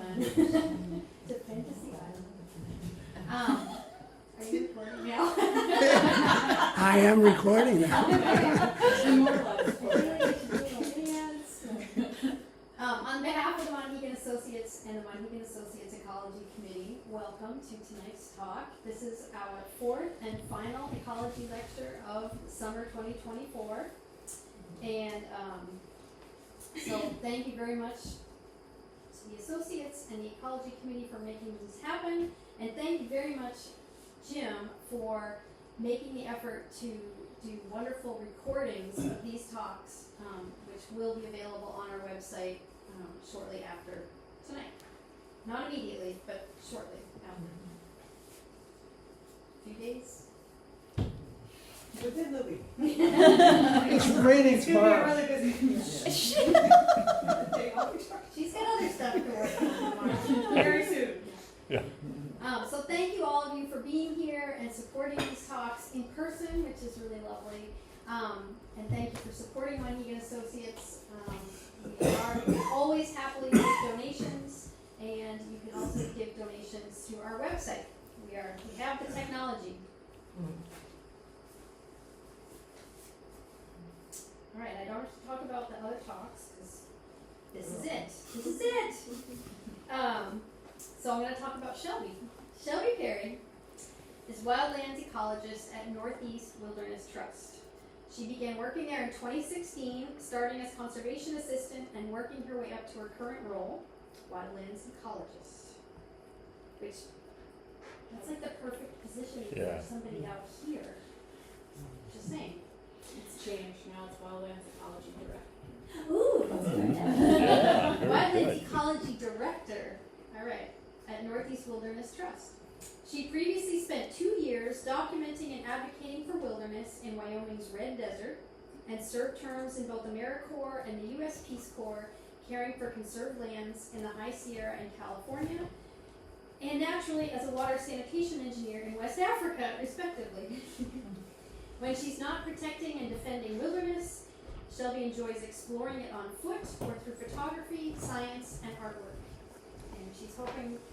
Island. It's a fantasy island. Are you recording now? I am recording now. On behalf of the Monhegan Associates and the Monhegan Associates Ecology Committee, welcome to tonight's talk. This is our fourth and final ecology lecture of summer 2024. And so thank you very much to the Associates and the Ecology Committee for making this happen. And thank you very much, Jim, for making the effort to do wonderful recordings of these talks, which will be available on our website shortly after tonight. Not immediately, but shortly after. A few days. Within the week. It's raining tomorrow. She's got other stuff to work on tomorrow. Very soon. Yeah. So thank you all of you for being here and supporting these talks in person, which is really lovely. And thank you for supporting Monhegan Associates. We are always happily take donations, and you can also give donations to our website. We have the technology. All right, I don't have to talk about the other talks because this is it. This is it. So I'm going to talk about Shelby. Shelby Perry is Wildlands Ecologist at Northeast Wilderness Trust. She began working there in 2016, starting as conservation assistant and working her way up to her current role, Wildlands Ecologist. Which, that's like the perfect position for somebody out here. Just saying. It's changed now. It's Wildlands Ecology Director. Ooh, that's good. Yeah, very Wildlands good. Ecology Director. All right, at Northeast Wilderness Trust. She previously spent 2 years documenting and advocating for wilderness in Wyoming's Red Desert and served terms in both AmeriCorps and the U.S. Peace Corps, caring for conserved lands in the High Sierra and California, and naturally as a water sanitation engineer in West Africa, respectively. When she's not protecting and defending wilderness, Shelby enjoys exploring it on foot or through photography, science, and artwork. And she's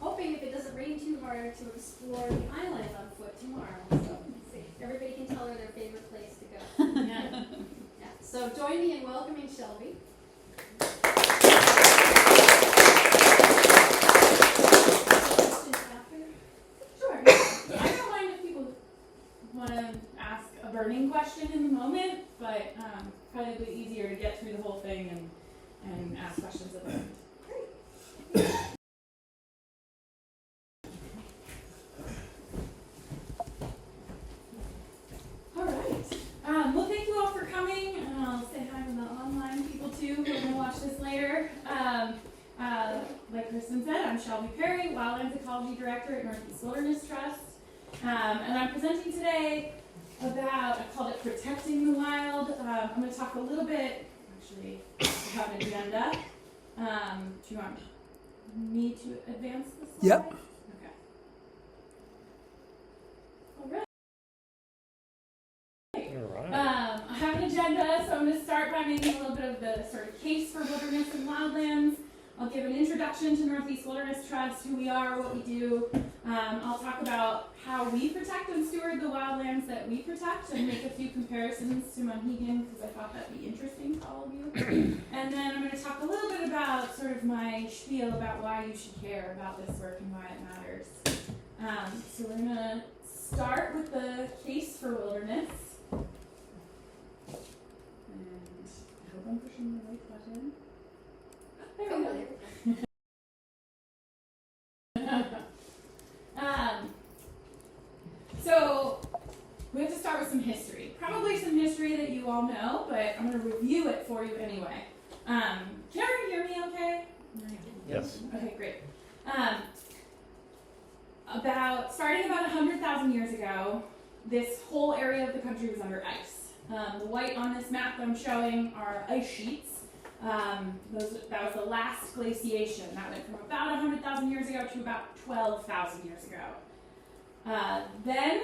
hoping if it doesn't rain too hard to explore the island on foot tomorrow. So everybody can tell her their favorite place to go. Yeah. So join me in welcoming Shelby. Questions after? Sure. I don't mind if people want to ask a burning question in the moment, but probably easier to get through the whole thing and ask questions at the end. All right. Well, thank you all for coming. And I'll say hi to the online people too who are going to watch this later. Like Kristen said, I'm Shelby Perry, Wildlands Ecology Director at Northeast Wilderness Trust. And I'm presenting today about, I called it Protecting the Wild. I'm going to talk a little bit, actually, about an agenda. Do you want me to advance the slide? Yep. Okay. All right. All right. I have an agenda, so I'm going to start by making a little bit of the sort of case for wilderness and wildlands. I'll give an introduction to Northeast Wilderness Trust, who we are, what we do. I'll talk about how we protect and steward the wildlands that we protect and make a few comparisons to Monhegan because I thought that'd be interesting to all of you. And then I'm going to talk a little bit about sort of my spiel about why you should care about this work and why it matters. So we're going to start with the case for wilderness. And I hope I'm pushing the right button. There we go. So we have to start with some history. Probably some history that you all know, but I'm going to review it for you anyway. Can everyone hear me okay? Yes. Okay, great. Starting about 100,000 years ago, this whole area of the country was under ice. The white on this map that I'm showing are ice sheets. That was the last glaciation. That went from about 100,000 years ago to about 12,000 years ago. Then,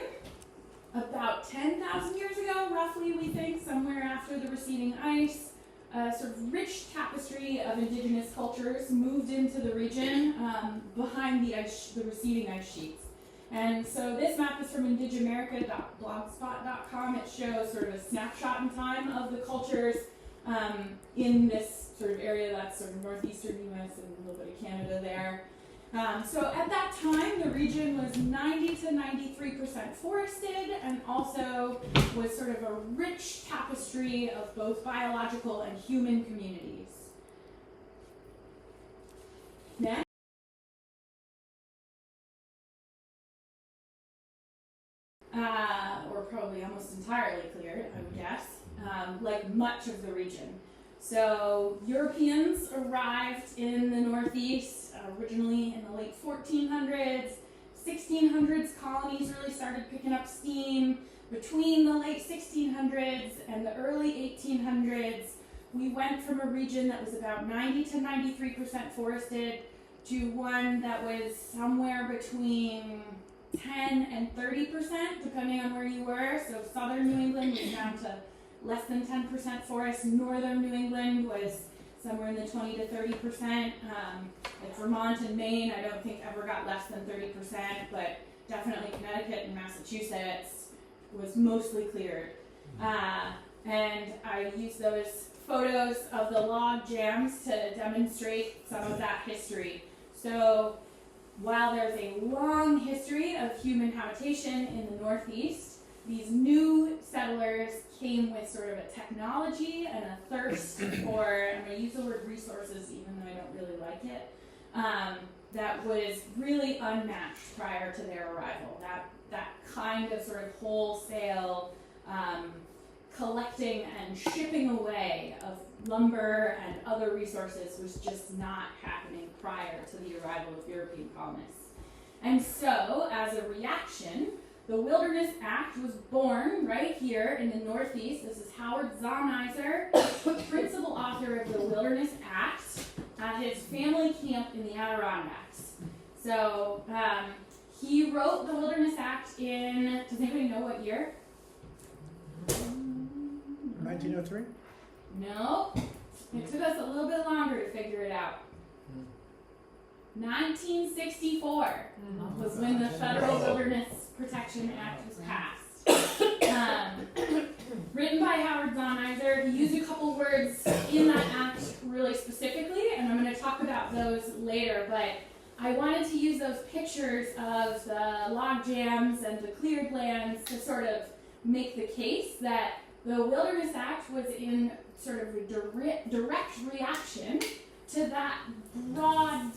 about 10,000 years ago, roughly, we think, somewhere after the receding ice, a sort of rich tapestry of indigenous cultures moved into the region behind the receding ice sheets. And so this map is from indigamerica.blogspot.com. It shows sort of a snapshot in time of the cultures in this sort of area that's sort of northeastern US and a little bit of Canada there. So at that time, the region was 90 to 93% forested and also was sort of a rich tapestry of both biological and human communities. Next. Or probably almost entirely cleared, I would guess, like much of the region. So Europeans arrived in the Northeast originally in the late 1400s. 1600s, colonies really started picking up steam. Between the late 1600s and the early 1800s, we went from a region that was about 90 to 93% forested to one that was somewhere between 10 and 30%, depending on where you were. So southern New England was down to less than 10% forest. Northern New England was somewhere in the 20 to 30%. Like Vermont and Maine, I don't think ever got less than 30%, but definitely Connecticut and Massachusetts was mostly cleared. And I use those photos of the log jams to demonstrate some of that history. So while there's a long history of human habitation in the Northeast, these new settlers came with sort of a technology and a thirst for, I'm going to use the word resources even though I don't really like it, that was really unmatched prior to their arrival. That kind of sort of wholesale collecting and shipping away of lumber and other resources was just not happening prior to the arrival of European colonists. And so, as a reaction, the Wilderness Act was born right here in the Northeast. This is Howard Zahniser, principal author of the Wilderness Act, at his family camp in the Adirondacks. So he wrote the Wilderness Act in, does anybody know what year? 1903? No. It took us a little bit longer to figure it out. 1964 was when the Federal Wilderness Protection Act was passed. Written by Howard Zahniser. He used a couple words in that act really specifically, and I'm going to talk about those later, but I wanted to use those pictures of the log jams and the cleared lands to sort of make the case that the Wilderness Act was in sort of a direct reaction to that broad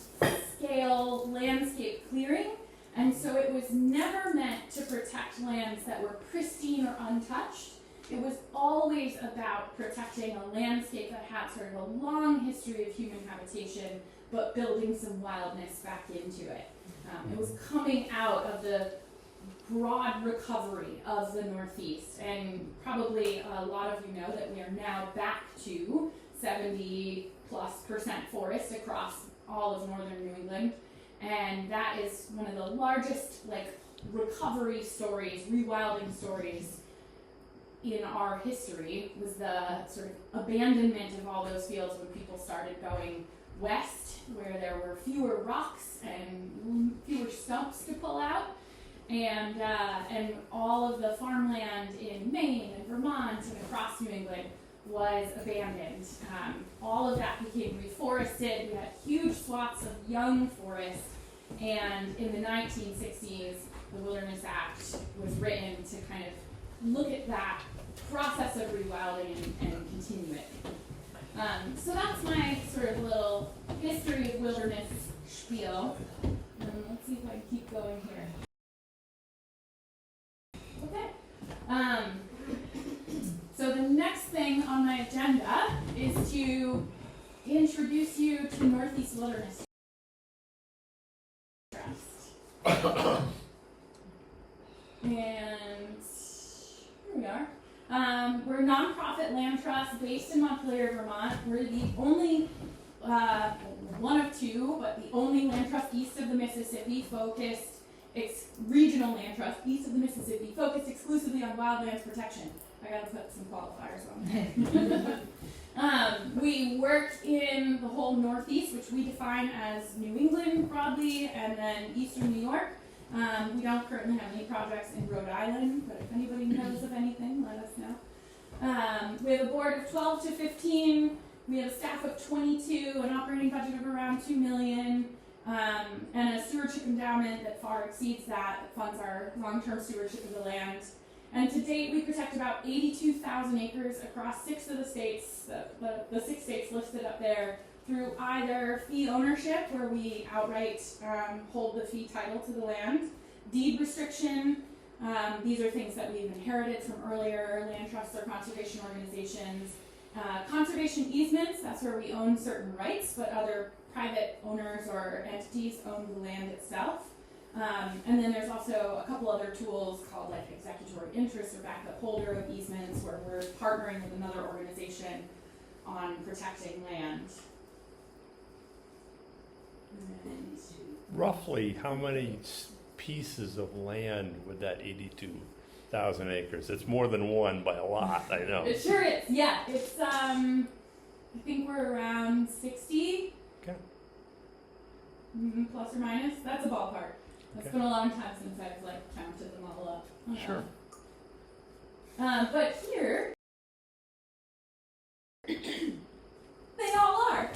scale landscape clearing, and so it was never meant to protect lands that were pristine or untouched. It was always about protecting a landscape that had sort of a long history of human habitation, but building some wildness back into it. It was coming out of the broad recovery of the Northeast, and probably a lot of you know that we are now back to 70+% forest across all of northern New England, and that is one of the largest recovery stories, rewilding stories in our history. Was the sort of abandonment of all those fields when people started going west, where there were fewer rocks and fewer stumps to pull out. And all of the farmland in Maine and Vermont and across New England was abandoned. All of that became reforested. We had huge swaths of young forest, and in the 1960s, the Wilderness Act was written to kind of look at that process of rewilding and continue it. So that's my sort of little history of wilderness spiel. Let's see if I can keep going here. Okay. So the next thing on my agenda is to introduce you to Northeast Wilderness Trust. And here we are. We're a nonprofit land trust based in Montpelier, Vermont. We're the only, one of two, but the only land trust east of the Mississippi regional land trust east of the Mississippi focused exclusively on wildlands protection. I gotta put some qualifiers on there. We work in the whole Northeast, which we define as New England broadly, and then Eastern New York. We don't currently have any projects in Rhode Island, but if anybody knows of anything, let us know. We have a board of 12 to 15. We have a staff of 22, an operating budget of around $2 million, and a stewardship endowment that far exceeds that funds our long-term stewardship of the land. And to date, we protect about 82,000 acres across 6 of the states, the 6 states listed up there, through either fee ownership, where we outright hold the fee title to the land, deed restriction. These are things that we've inherited from earlier land trusts or conservation organizations. Conservation easements, that's where we own certain rights, but other private owners or entities own the land itself. And then there's also a couple other tools called like executory interest or backup holder of easements, where we're partnering with another organization on protecting land. And Roughly how many pieces of land would that 82,000 acres? It's more than one by a lot, I know. it sure is, yeah. It's I think we're around 60. Okay. Plus or minus. That's a ballpark. It's been a long time since I've like counted them all up. Sure. But here, they all are.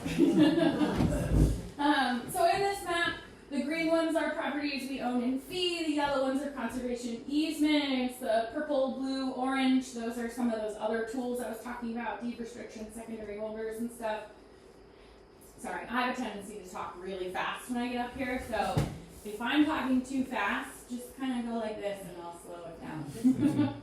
So in this map, the green ones are properties we own in fee, the yellow ones are conservation easements, the purple, blue, orange, those are some of those other tools I was talking about, deed restrictions, secondary holders and stuff. Sorry, I have a tendency to talk really fast when I get up here, so if I'm talking too fast, just kind of go like this and I'll slow it down.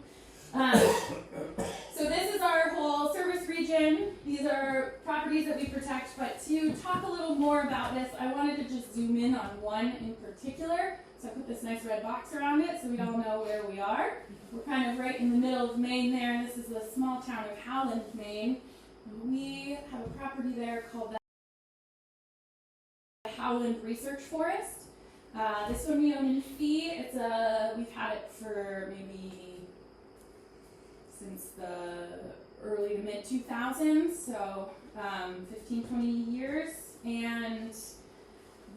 So this is our whole service region. These are properties that we protect, but to talk a little more about this, I wanted to just zoom in on one in particular. So I put this nice red box around it so we all know where we are. We're kind of right in the middle of Maine there. This is the small town of Howland, Maine. We have a property there called the Howland Research Forest. This one we own in fee. We've had it for maybe since the early to mid 2000s, so 15, 20 years. And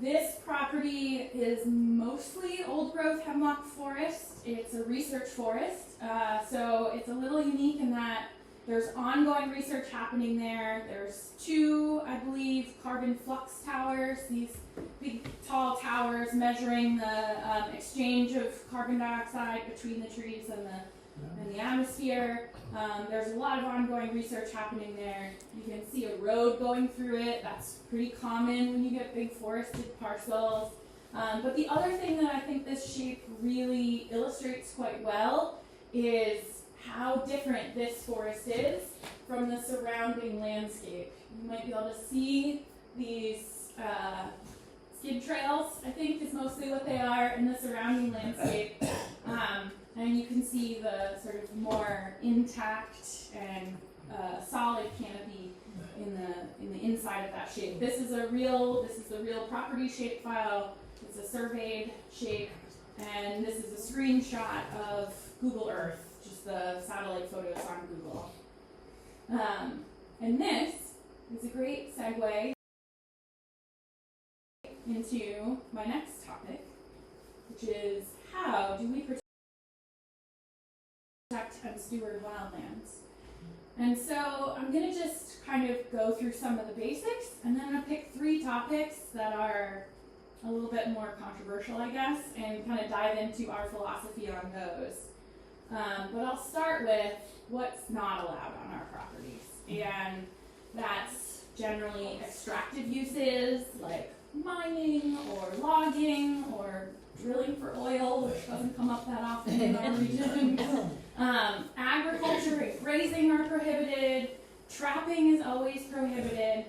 this property is mostly old growth hemlock forest. It's a research forest, so it's a little unique in that there's ongoing research happening there. There's 2, I believe, carbon flux towers, these big tall towers measuring the exchange of carbon dioxide between the trees and the atmosphere. There's a lot of ongoing research happening there. You can see a road going through it. That's pretty common when you get big forested parcels. But the other thing that I think this shape really illustrates quite well is how different this forest is from the surrounding landscape. You might be able to see these skid trails, I think is mostly what they are, in the surrounding landscape. And you can see the sort of more intact and solid canopy in the inside of that shape. This is the real property shape file. It's a surveyed shape, and this is a screenshot of Google Earth, just the satellite photos on Google. And this is a great segue into my next topic, which is how do we protect and steward wildlands. And so I'm going to just kind of go through some of the basics, and then I'm going to pick 3 topics that are a little bit more controversial, I guess, and kind of dive into our philosophy on those. But I'll start with what's not allowed on our properties, and that's generally extractive uses like mining or logging or drilling for oil, which doesn't come up that often in our region. Agriculture and grazing are prohibited. Trapping is always prohibited.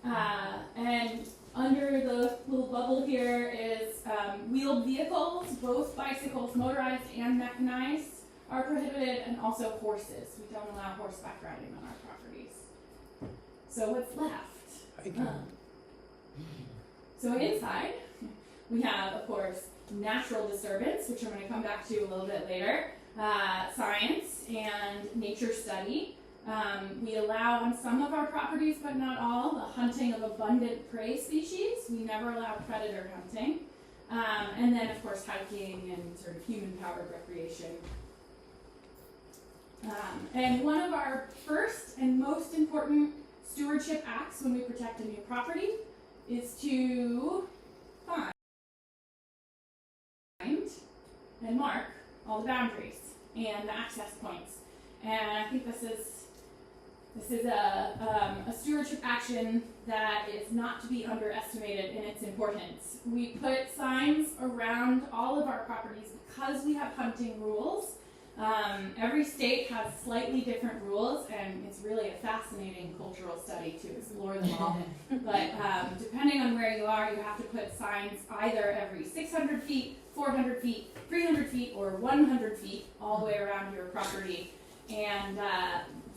And under the little bubble here is wheeled vehicles, both bicycles, motorized and mechanized, are prohibited, and also horses. We don't allow horseback riding on our properties. So what's left? So inside, we have, of course, natural disturbance, which I'm going to come back to a little bit later. science and nature study. We allow on some of our properties, but not all, the hunting of abundant prey species. We never allow predator hunting. And then, of course, hiking and sort of human-powered recreation. And one of our first and most important stewardship acts when we protect a new property is to find and mark all the boundaries and the access points. And I think this is a stewardship action that is not to be underestimated in its importance. We put signs around all of our properties because we have hunting rules. Every state has slightly different rules, and it's really a fascinating cultural study to explore them all. But depending on where you are, you have to put signs either every 600 feet, 400 feet, 300 feet, or 100 feet all the way around your property, and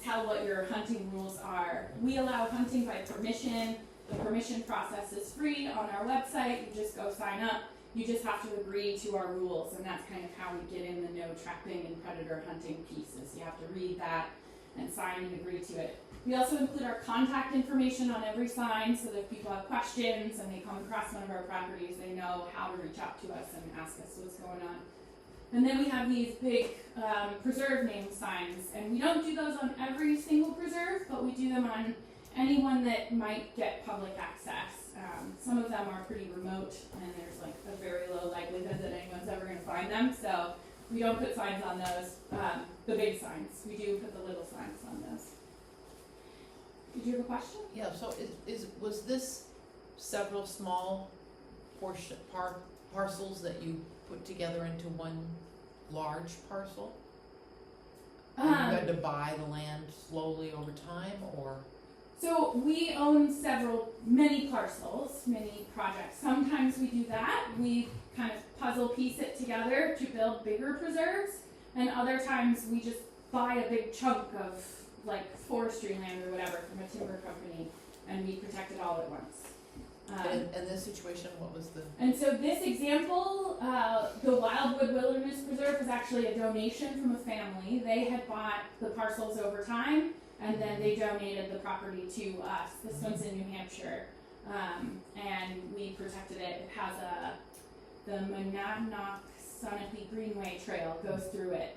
tell what your hunting rules are. We allow hunting by permission. The permission process is free on our website. You just go sign up. You just have to agree to our rules, and that's kind of how we get in the no trapping and predator hunting pieces. You have to read that and sign and agree to it. We also include our contact information on every sign, so that if people have questions and they come across one of our properties, they know how to reach out to us and ask us what's going on. And then we have these big preserve name signs, and we don't do those on every single preserve, but we do them on any one that might get public access. Some of them are pretty remote, and there's like a very low likelihood that anyone's ever going to find them, so we don't put signs on those, the big signs. We do put the little signs on those. Did you have a question? Yeah, so was this several small parcels that you put together into one large parcel? And you had to buy the land slowly over time, or? So we own many parcels, many projects. Sometimes we do that. We kind of puzzle piece it together to build bigger preserves, and other times we just buy a big chunk of like forestry land or whatever from a timber company, and we protect it all at once. In this situation, what was the? And so this example, the Wildwood Wilderness Preserve was actually a donation from a family. They had bought the parcels over time, and then they donated the property to us. This one's in New Hampshire, and we protected it. It has the Monadnock Sunapee Greenway Trail goes through it,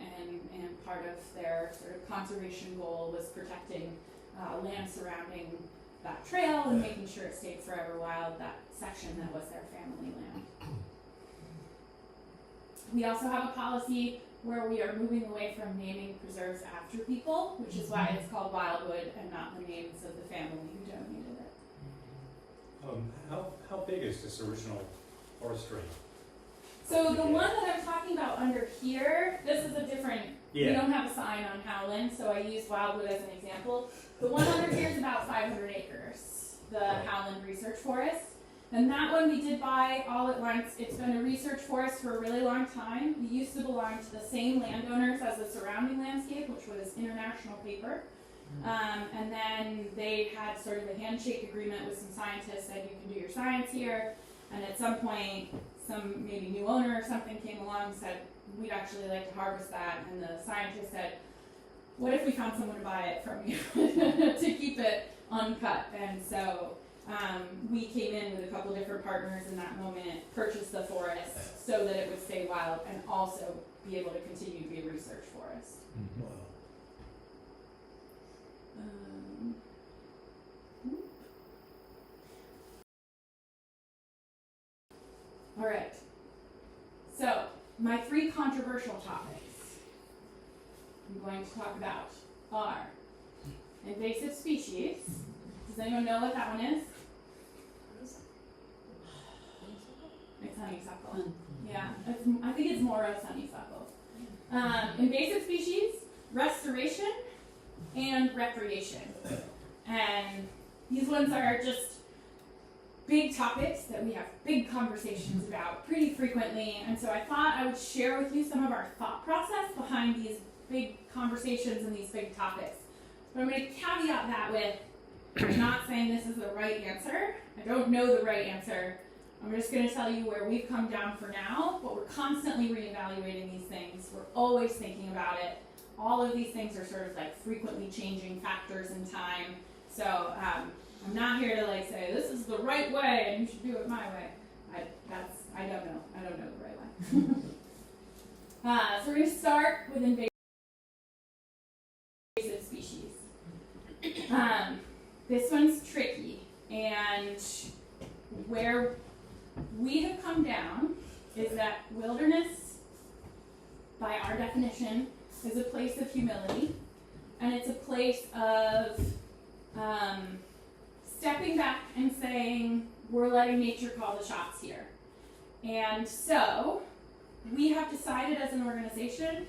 and part of their sort of conservation goal was protecting land surrounding that trail and making sure it stayed forever wild, that section that was their family land. We also have a policy where we are moving away from naming preserves after people, which is why it's called Wildwood and not the names of the family who donated it. How big is this original forestry? So the one that I'm talking about under here, this is a different, we don't have a sign on Howland, so I use Wildwood as an example. The one under here is about 500 acres, the Howland Research Forest. And that one we did buy all at once. It's been a research forest for a really long time. We used to belong to the same landowners as the surrounding landscape, which was International Paper. And then they had sort of a handshake agreement with some scientists that you can do your science here. And at some point, some maybe new owner or something came along and said, we'd actually like to harvest that. And the scientist said, what if we found someone to buy it from you to keep it uncut? And so we came in with a couple different partners in that moment, purchased the forest so that it would stay wild and also be able to continue to be a research forest. Wow. All right. So my 3 controversial topics I'm going to talk about are invasive species. Does anyone know what that one is? It's honeysuckle. Yeah, I think it's more of honeysuckle. Invasive species, restoration, and recreation. And these ones are just big topics that we have big conversations about pretty frequently. And so I thought I would share with you some of our thought process behind these big conversations and these big topics. But I'm going to caveat that with I'm not saying this is the right answer. I don't know the right answer. I'm just going to tell you where we've come down for now, but we're constantly reevaluating these things. We're always thinking about it. All of these things are sort of like frequently changing factors in time. So I'm not here to like say this is the right way and you should do it my way. I don't know. I don't know the right way. So we're going to start with invasive species. This one's tricky, and where we have come down is that wilderness, by our definition, is a place of humility, and it's a place of stepping back and saying, we're letting nature call the shots here. And so, we have decided as an organization,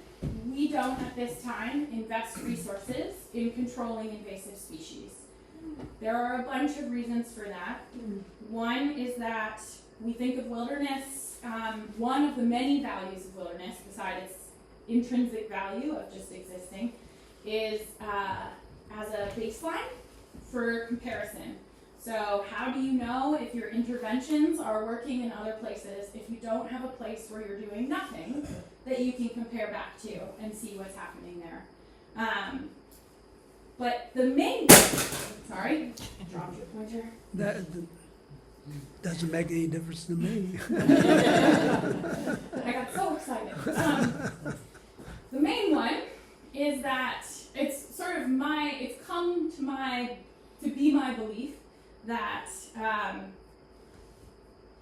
we don't at this time invest resources in controlling invasive species. There are a bunch of reasons for that. One is that we think of wilderness, one of the many values of wilderness, besides its intrinsic value of just existing, is as a baseline for comparison. So how do you know if your interventions are working in other places if you don't have a place where you're doing nothing that you can compare back to and see what's happening there? But the main, sorry, dropped your pointer. That doesn't make any difference to me. I got so excited. The main one is that it's sort of it's come to be my belief that,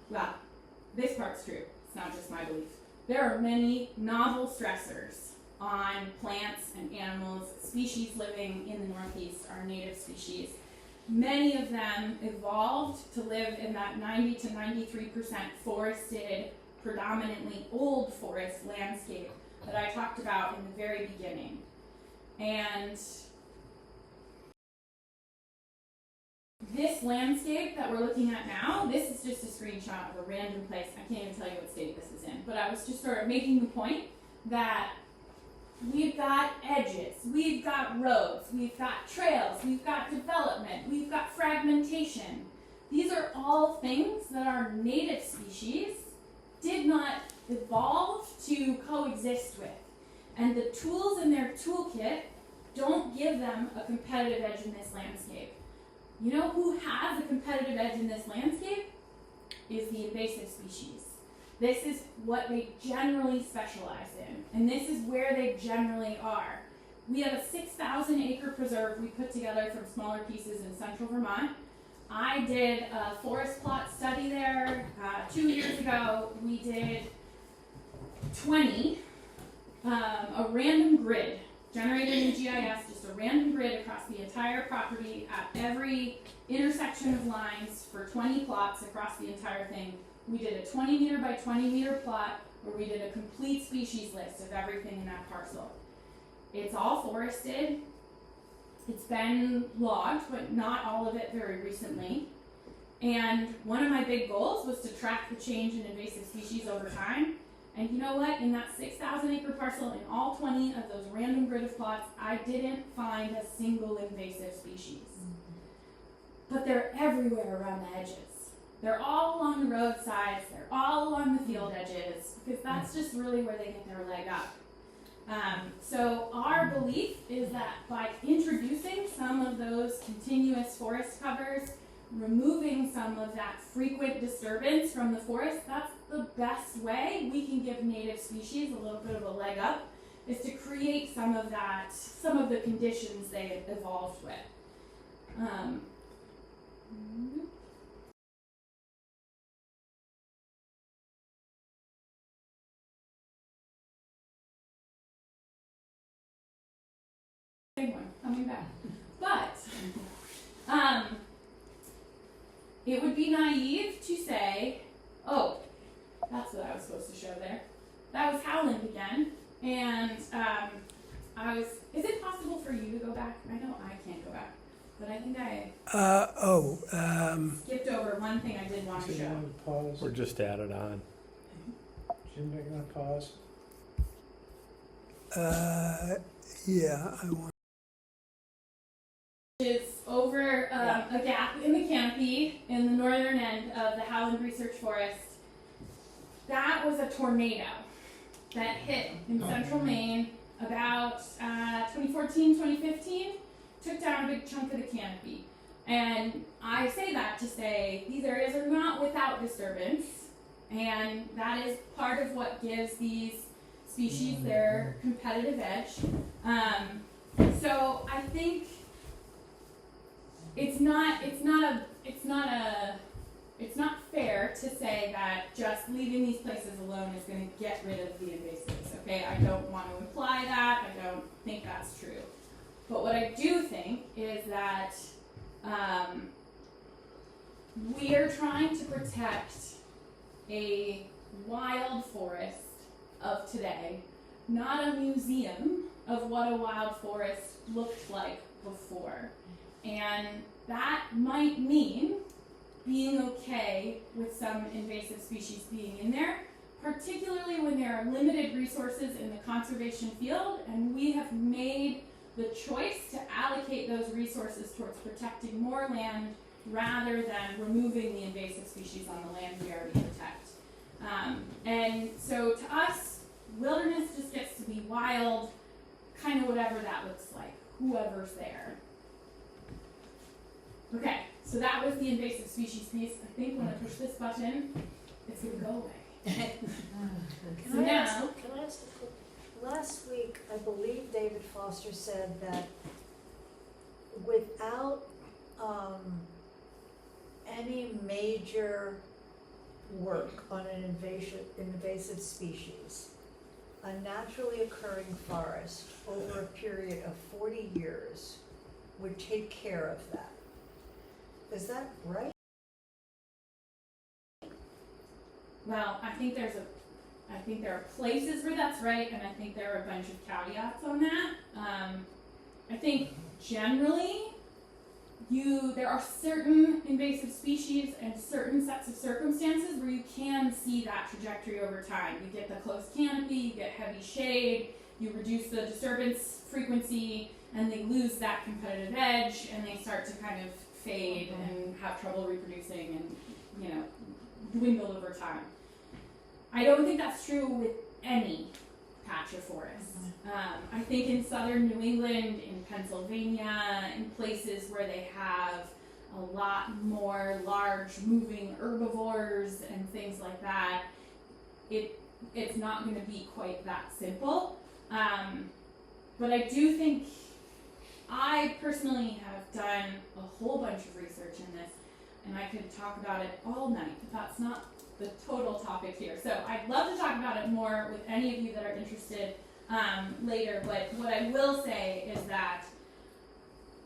well, this part's true. It's not just my belief. There are many novel stressors on plants and animals. Species living in the Northeast are native species. Many of them evolved to live in that 90 to 93% forested, predominantly old forest landscape that I talked about in the very beginning. And this landscape that we're looking at now, this is just a screenshot of a random place. I can't even tell you what state this is in, but I was just sort of making the point that we've got edges, we've got roads, we've got trails, we've got development, we've got fragmentation. These are all things that our native species did not evolve to coexist with. And the tools in their toolkit don't give them a competitive edge in this landscape. You know who has a competitive edge in this landscape? Is the invasive species. This is what they generally specialize in, and this is where they generally are. We have a 6,000 acre preserve we put together from smaller pieces in central Vermont. I did a forest plot study there 2 years ago. We did 20, a random grid generated in GIS, just a random grid across the entire property at every intersection of lines for 20 plots across the entire thing. We did a 20 meter by 20 meter plot where we did a complete species list of everything in that parcel. It's all forested. It's been logged, but not all of it very recently. And one of my big goals was to track the change in invasive species over time. And you know what? In that 6,000 acre parcel, in all 20 of those random grid of plots, I didn't find a single invasive species. But they're everywhere around the edges. They're all along the roadsides, they're all along the field edges, because that's just really where they get their leg up. So our belief is that by introducing some of those continuous forest covers, removing some of that frequent disturbance from the forest, that's the best way we can give native species a little bit of a leg up, is to create some of the conditions they evolved with. Big one coming back. But it would be naive to say, oh, that's what I was supposed to show there. That was Howland again. And is it possible for you to go back? I know I can't go back, but I think I skipped over one thing I did want to show. Pause. We're just added on. Jim, make a pause. Yeah, I want. is over a gap in the canopy in the northern end of the Howland Research Forest. That was a tornado that hit in central Maine about 2014, 2015, took down a big chunk of the canopy. And I say that to say these areas are not without disturbance, and that is part of what gives these species their competitive edge. So I think it's not fair to say that just leaving these places alone is going to get rid of the invasives. Okay, I don't want to imply that. I don't think that's true. But what I do think is that we are trying to protect a wild forest of today, not a museum of what a wild forest looked like before. And that might mean being okay with some invasive species being in there, particularly when there are limited resources in the conservation field, and we have made the choice to allocate those resources towards protecting more land rather than removing the invasive species on the land we already protect. And so to us, wilderness just gets to be wild, kind of whatever that looks like, whoever's there. Okay, so that was the invasive species piece. I think when I push this button, it's gonna go away. So Can I now, ask a quick, last week, I believe David Foster said that without any major work on an invasive species, a naturally occurring forest over a period of 40 years would take care of that. Is that right? well, I think there are places where that's right, and I think there are a bunch of caveats on that. I think generally, there are certain invasive species and certain sets of circumstances where you can see that trajectory over time. You get the close canopy, you get heavy shade, you reduce the disturbance frequency, and they lose that competitive edge, and they start to kind of fade and have trouble reproducing and, dwindle over time. I don't think that's true with any patch of forest. I think in southern New England, in Pennsylvania, in places where they have a lot more large moving herbivores and things like that, it's not going to be quite that simple. But I do think I personally have done a whole bunch of research in this, and I could talk about it all night, but that's not the total topic here. So I'd love to talk about it more with any of you that are interested later, but what I will say is that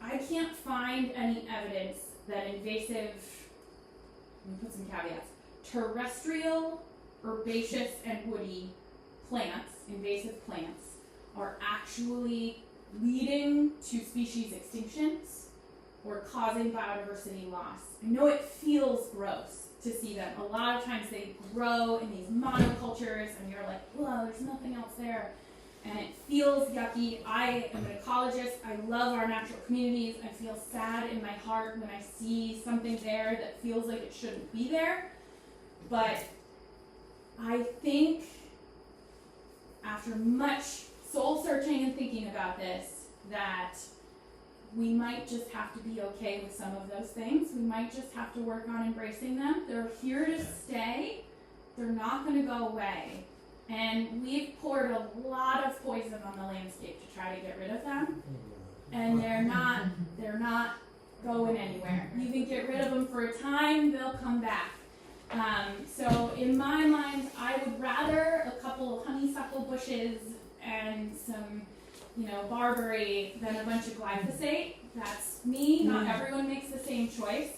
I can't find any evidence that invasive, let me put some caveats, terrestrial, herbaceous, and woody plants, invasive plants, are actually leading to species extinctions or causing biodiversity loss. I know it feels gross to see them. A lot of times they grow in these monocultures and you're like, whoa, there's nothing else there. And it feels yucky. I am an ecologist. I love our natural communities. I feel sad in my heart when I see something there that feels like it shouldn't be there. But I think after much soul searching and thinking about this, that we might just have to be okay with some of those things. We might just have to work on embracing them. They're here to stay. They're not going to go away. And we've poured a lot of poison on the landscape to try to get rid of them. And they're not going anywhere. You can get rid of them for a time, they'll come back. So in my mind, I would rather a couple of honeysuckle bushes and some, barberry than a bunch of glyphosate. That's me. Not everyone makes the same choice.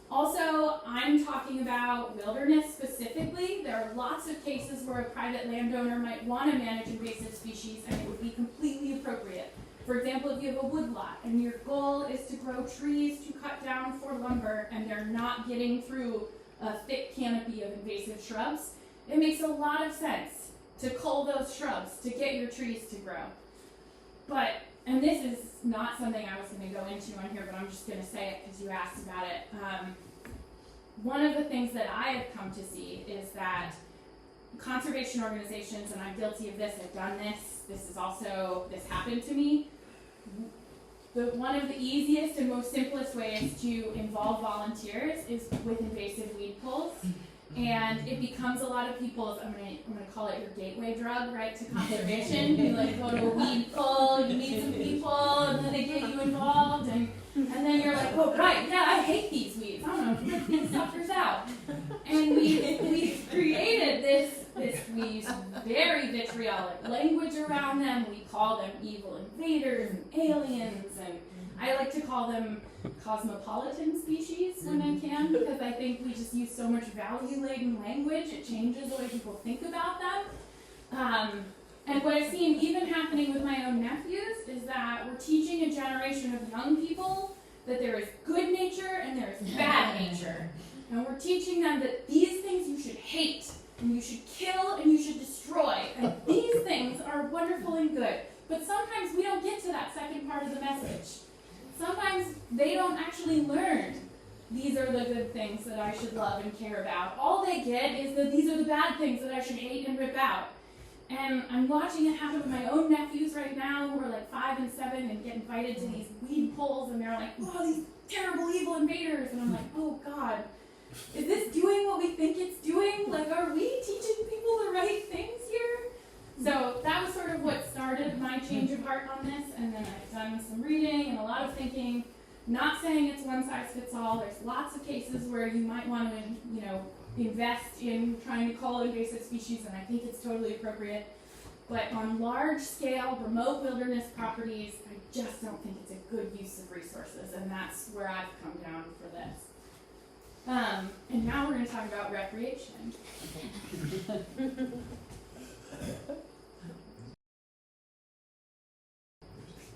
Also, I'm talking about wilderness specifically. There are lots of cases where a private landowner might want to manage invasive species and it would be completely appropriate. For example, if you have a woodlot and your goal is to grow trees to cut down for lumber and they're not getting through a thick canopy of invasive shrubs, it makes a lot of sense to cull those shrubs to get your trees to grow. And this is not something I was going to go into on here, but I'm just going to say it because you asked about it. One of the things that I have come to see is that conservation organizations, and I'm guilty of this, I've done this happened to me. One of the easiest and most simplest ways to involve volunteers is with invasive weed pulls. And it becomes a lot of people's, I'm gonna call it your gateway drug, right, to conservation. You like go to a weed pull, you meet some people, and then they get you involved, and then you're like, oh right, yeah, I hate these weeds. I don't know, get these suckers out. And we created this, we use very vitriolic language around them. We call them evil invaders and aliens, and I like to call them cosmopolitan species when I can, because I think we just use so much value-laden language, it changes the way people think about them. And what I've seen even happening with my own nephews is that we're teaching a generation of young people that there is good nature and there is bad nature. And we're teaching them that these things you should hate, and you should kill, and you should destroy. And these things are wonderful and good. But sometimes we don't get to that second part of the message. Sometimes they don't actually learn these are the good things that I should love and care about. All they get is that these are the bad things that I should hate and rip out. And I'm watching it happen with my own nephews right now who are like 5 and 7 and get invited to these weed pulls, and they're like, oh, these terrible evil invaders. And I'm like, oh God, is this doing what we think it's doing? Like, are we teaching people the right things here? So that was sort of what started my change of heart on this, and then I've done some reading and a lot of thinking. Not saying it's one size fits all. There's lots of cases where you might want to, invest in trying to cull invasive species, and I think it's totally appropriate. But on large scale, remote wilderness properties, I just don't think it's a good use of resources, and that's where I've come down for this. And now we're going to talk about recreation.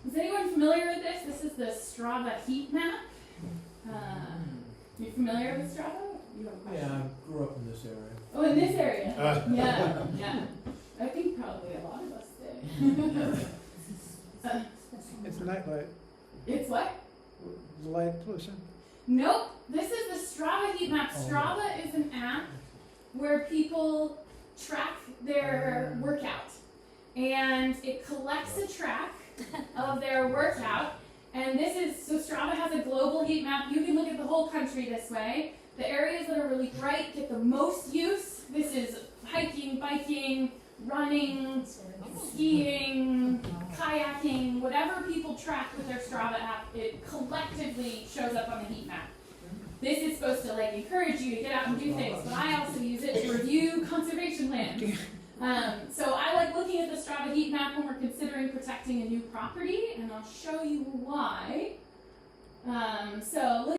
Is anyone familiar with this? This is the Strava heat map. You familiar with Strava? You have a question? Yeah, I grew up in this area. Oh, in this area? Yeah. I think probably a lot of us did. It's nightlight, It's what? light pollution. Nope. This is the Strava heat map. Oh. Strava is an app where people track their workout. And it collects a track of their workout. And so Strava has a global heat map. You can look at the whole country this way. The areas that are really bright get the most use. This is hiking, biking, running, skiing, kayaking, whatever people track with their Strava app, it collectively shows up on the heat map. This is supposed to encourage you to get out and do things, but I also use it to review conservation land. So I like looking at the Strava heat map when we're considering protecting a new property, and I'll show you why. So look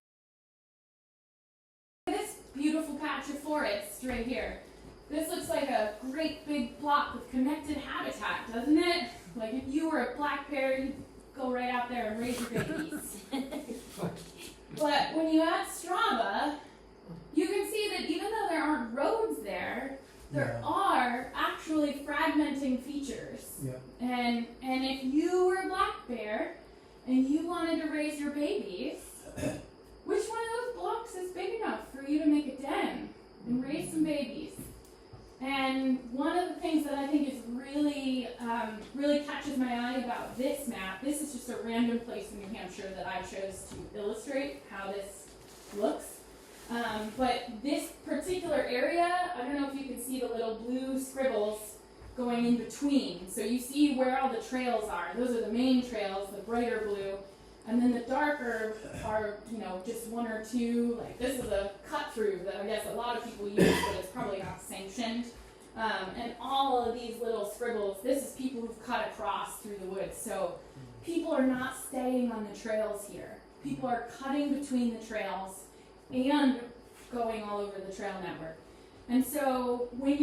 at this beautiful patch of forest right here. This looks like a great big block with connected habitat, doesn't it? Like if you were a black bear, you'd go right out there and raise your babies. But when you add Strava, you can see that even though there aren't roads there are actually fragmenting features. Yeah. And if you were a black bear and you wanted to raise your babies, which one of those blocks is big enough for you to make a den and raise some babies? And one of the things that I think is really catches my eye about this map, this is just a random place in New Hampshire that I chose to illustrate how this looks. But this particular area, I don't know if you can see the little blue scribbles going in between. So you see where all the trails are. Those are the main trails, the brighter blue. And then the darker are, just one or two. Like this is a cut through that I guess a lot of people use, but it's probably not sanctioned. And all of these little scribbles, this is people who've cut across through the woods. So people are not staying on the trails here. People are cutting between the trails and going all over the trail network. And so when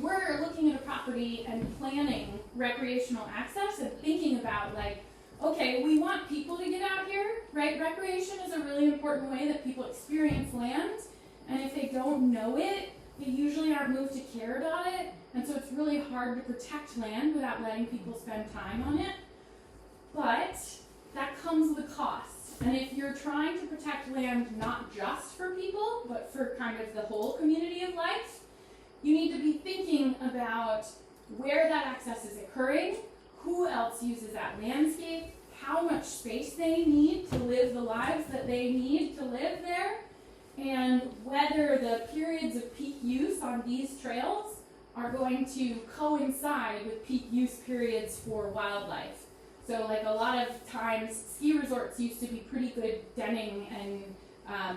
we're looking at a property and planning recreational access and thinking about okay, we want people to get out here, right? Recreation is a really important way that people experience land. And if they don't know it, they usually aren't moved to care about it. And so it's really hard to protect land without letting people spend time on it. But And if you're trying to protect land not just for people, but for kind of the whole community of life, you need to be thinking about where that access is occurring, who else uses that landscape, how much space they need to live the lives that they need to live there, and whether the periods of peak use on these trails are going to coincide with peak use periods for wildlife. So like a lot of times, ski resorts used to be pretty good denning and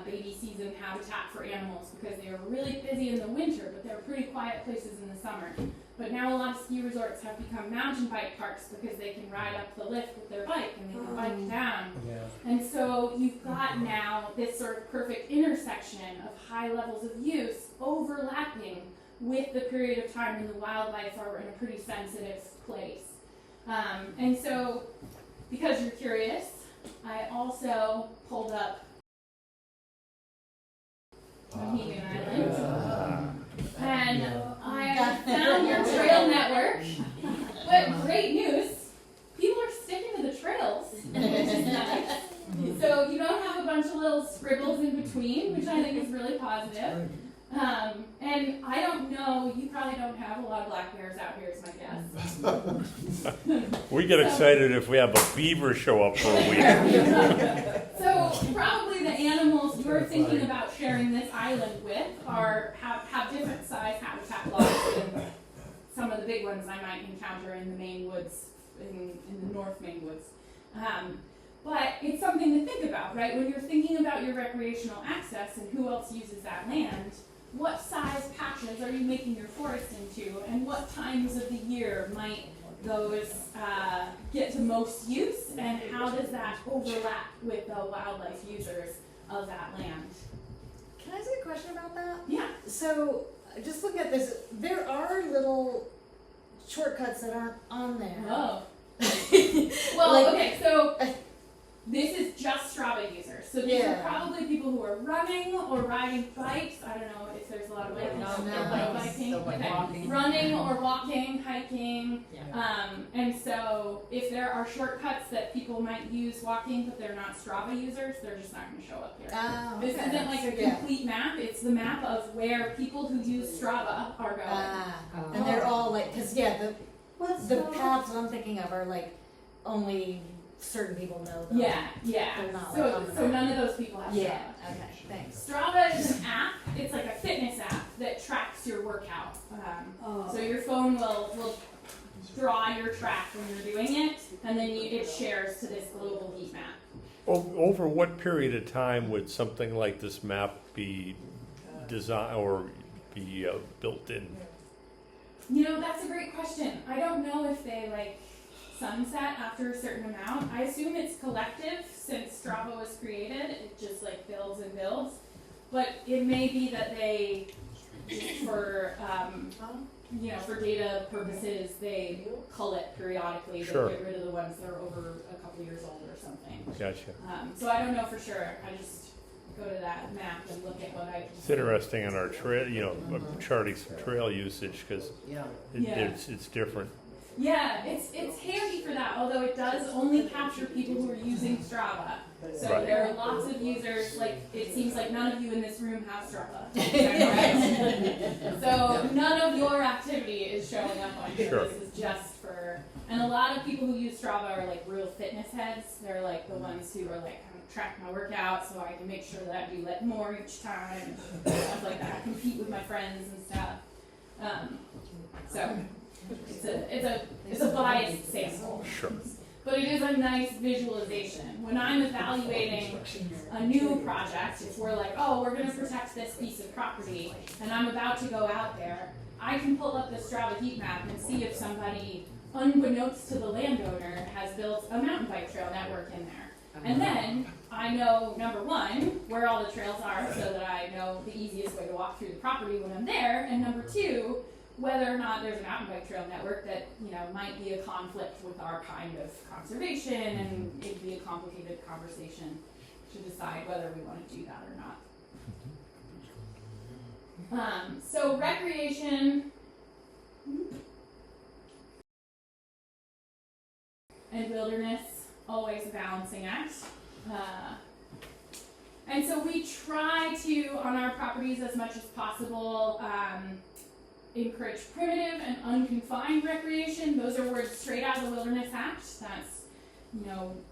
baby season habitat for animals because they were really busy in the winter, but they were pretty quiet places in the summer. But now a lot of ski resorts have become mountain bike parks because they can ride up the lift with their bike and they can bike down. Yeah. And so you've got now this sort of perfect intersection of high levels of use overlapping with the period of time when the wildlife are in a pretty sensitive place. And so, because you're curious, I also pulled up Monhegan Island. And I found your trail network. But great news, people are sticking to the trails, which is nice. So you don't have a bunch of little scribbles in between, which I think is really positive. And I don't know, you probably don't have a lot of black bears out here, is my guess. We get excited if we have a beaver show up for a week. So probably the animals you're thinking about sharing this island with have different size habitat loss than some of the big ones I might encounter in the Maine woods, in the North Maine woods. But it's something to think about, right? When you're thinking about your recreational access and who else uses that land, what size patches are you making your forest into, and what times of the year might those get to most use, and how does that overlap with the wildlife users of that land? Can I ask a question about that? Yeah. So, just look at this. There are little shortcuts that aren't on there. Oh. Well, Like- okay, so this is just Strava users. So these Yeah. are probably people who are running or riding bikes. I don't know if there's a lot of bike No, biking. so like Okay. walking. Running or walking, hiking. Yeah. And so if there are shortcuts that people might use walking, but they're not Strava users, they're just not going to show up here. Oh, This okay. isn't like a Yeah. complete map. It's the map of where people who use Strava are going. And they're all like, cause yeah, the paths I'm thinking of are like only certain people know them. Yeah, yeah. They're not So, like on so the none of those people have Strava. Yeah, okay, thanks. Strava is an app. It's like a fitness app that tracks your workout. So your phone will draw your track when you're doing it, and then it shares to this global heat map. Over what period of time would something like this map be designed or be built in? You know, that's a great question. I don't know if they like sunset after a certain amount. I assume it's collective since Strava was created. It just like builds and builds. But it may be that they, for for data purposes, they cull it periodically. Sure. They get rid of the ones that are over a couple years old or something. Gotcha. So I don't know for sure. I just go to that map and look at what I. It's interesting on our trail, charting some trail usage because Yeah. it's different. Yeah, it's handy for that, although it does only capture people who are using Strava. So Right. there are lots of users, like it seems like none of you in this room have Strava. Is that correct? So none of your activity is showing up on here. Sure. This is just for, and a lot of people who use Strava are like real fitness heads. They're like the ones who are like, I'm gonna track my workout so I can make sure that I do like more each time, and stuff like that. Compete with my friends and stuff. So it's a biased sample. Sure. But it is a nice visualization. When I'm evaluating a new project, if we're like, oh, we're going to protect this piece of property, and I'm about to go out there, I can pull up the Strava heat map and see if somebody, unbeknownst to the landowner, has built a mountain bike trail network in there. And then I know, number one, where all the trails are so that I know the easiest way to walk through the property when I'm there, and number two, whether or not there's a mountain bike trail network that might be a conflict with our kind of conservation, and it'd be a complicated conversation to decide whether we want to do that or not. So recreation and wilderness, always a balancing act. And so we try to, on our properties as much as possible, encourage primitive and unconfined recreation. Those are words straight out of the Wilderness Act. That's,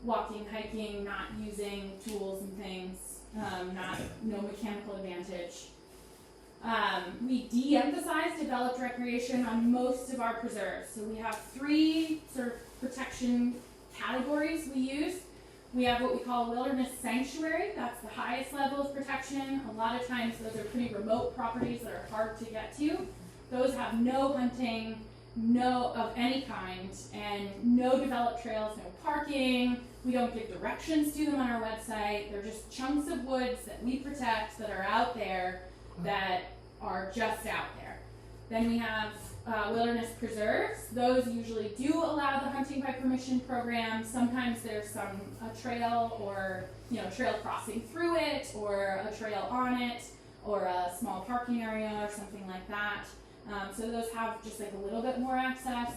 walking, hiking, not using tools and things, no mechanical advantage. We de-emphasize developed recreation on most of our preserves. So we have 3 sort of protection categories we use. We have what we call wilderness sanctuary. That's the highest level of protection. A lot of times those are pretty remote properties that are hard to get to. Those have no hunting, of any kind, and no developed trails, no parking. We don't give directions to them on our website. They're just chunks of woods that we protect that are out there that are just out there. Then we have wilderness preserves. Those usually do allow the hunting by permission program. Sometimes there's a trail or trail crossing through it, or a trail on it, or a small parking area or something like that. So those have just like a little bit more access.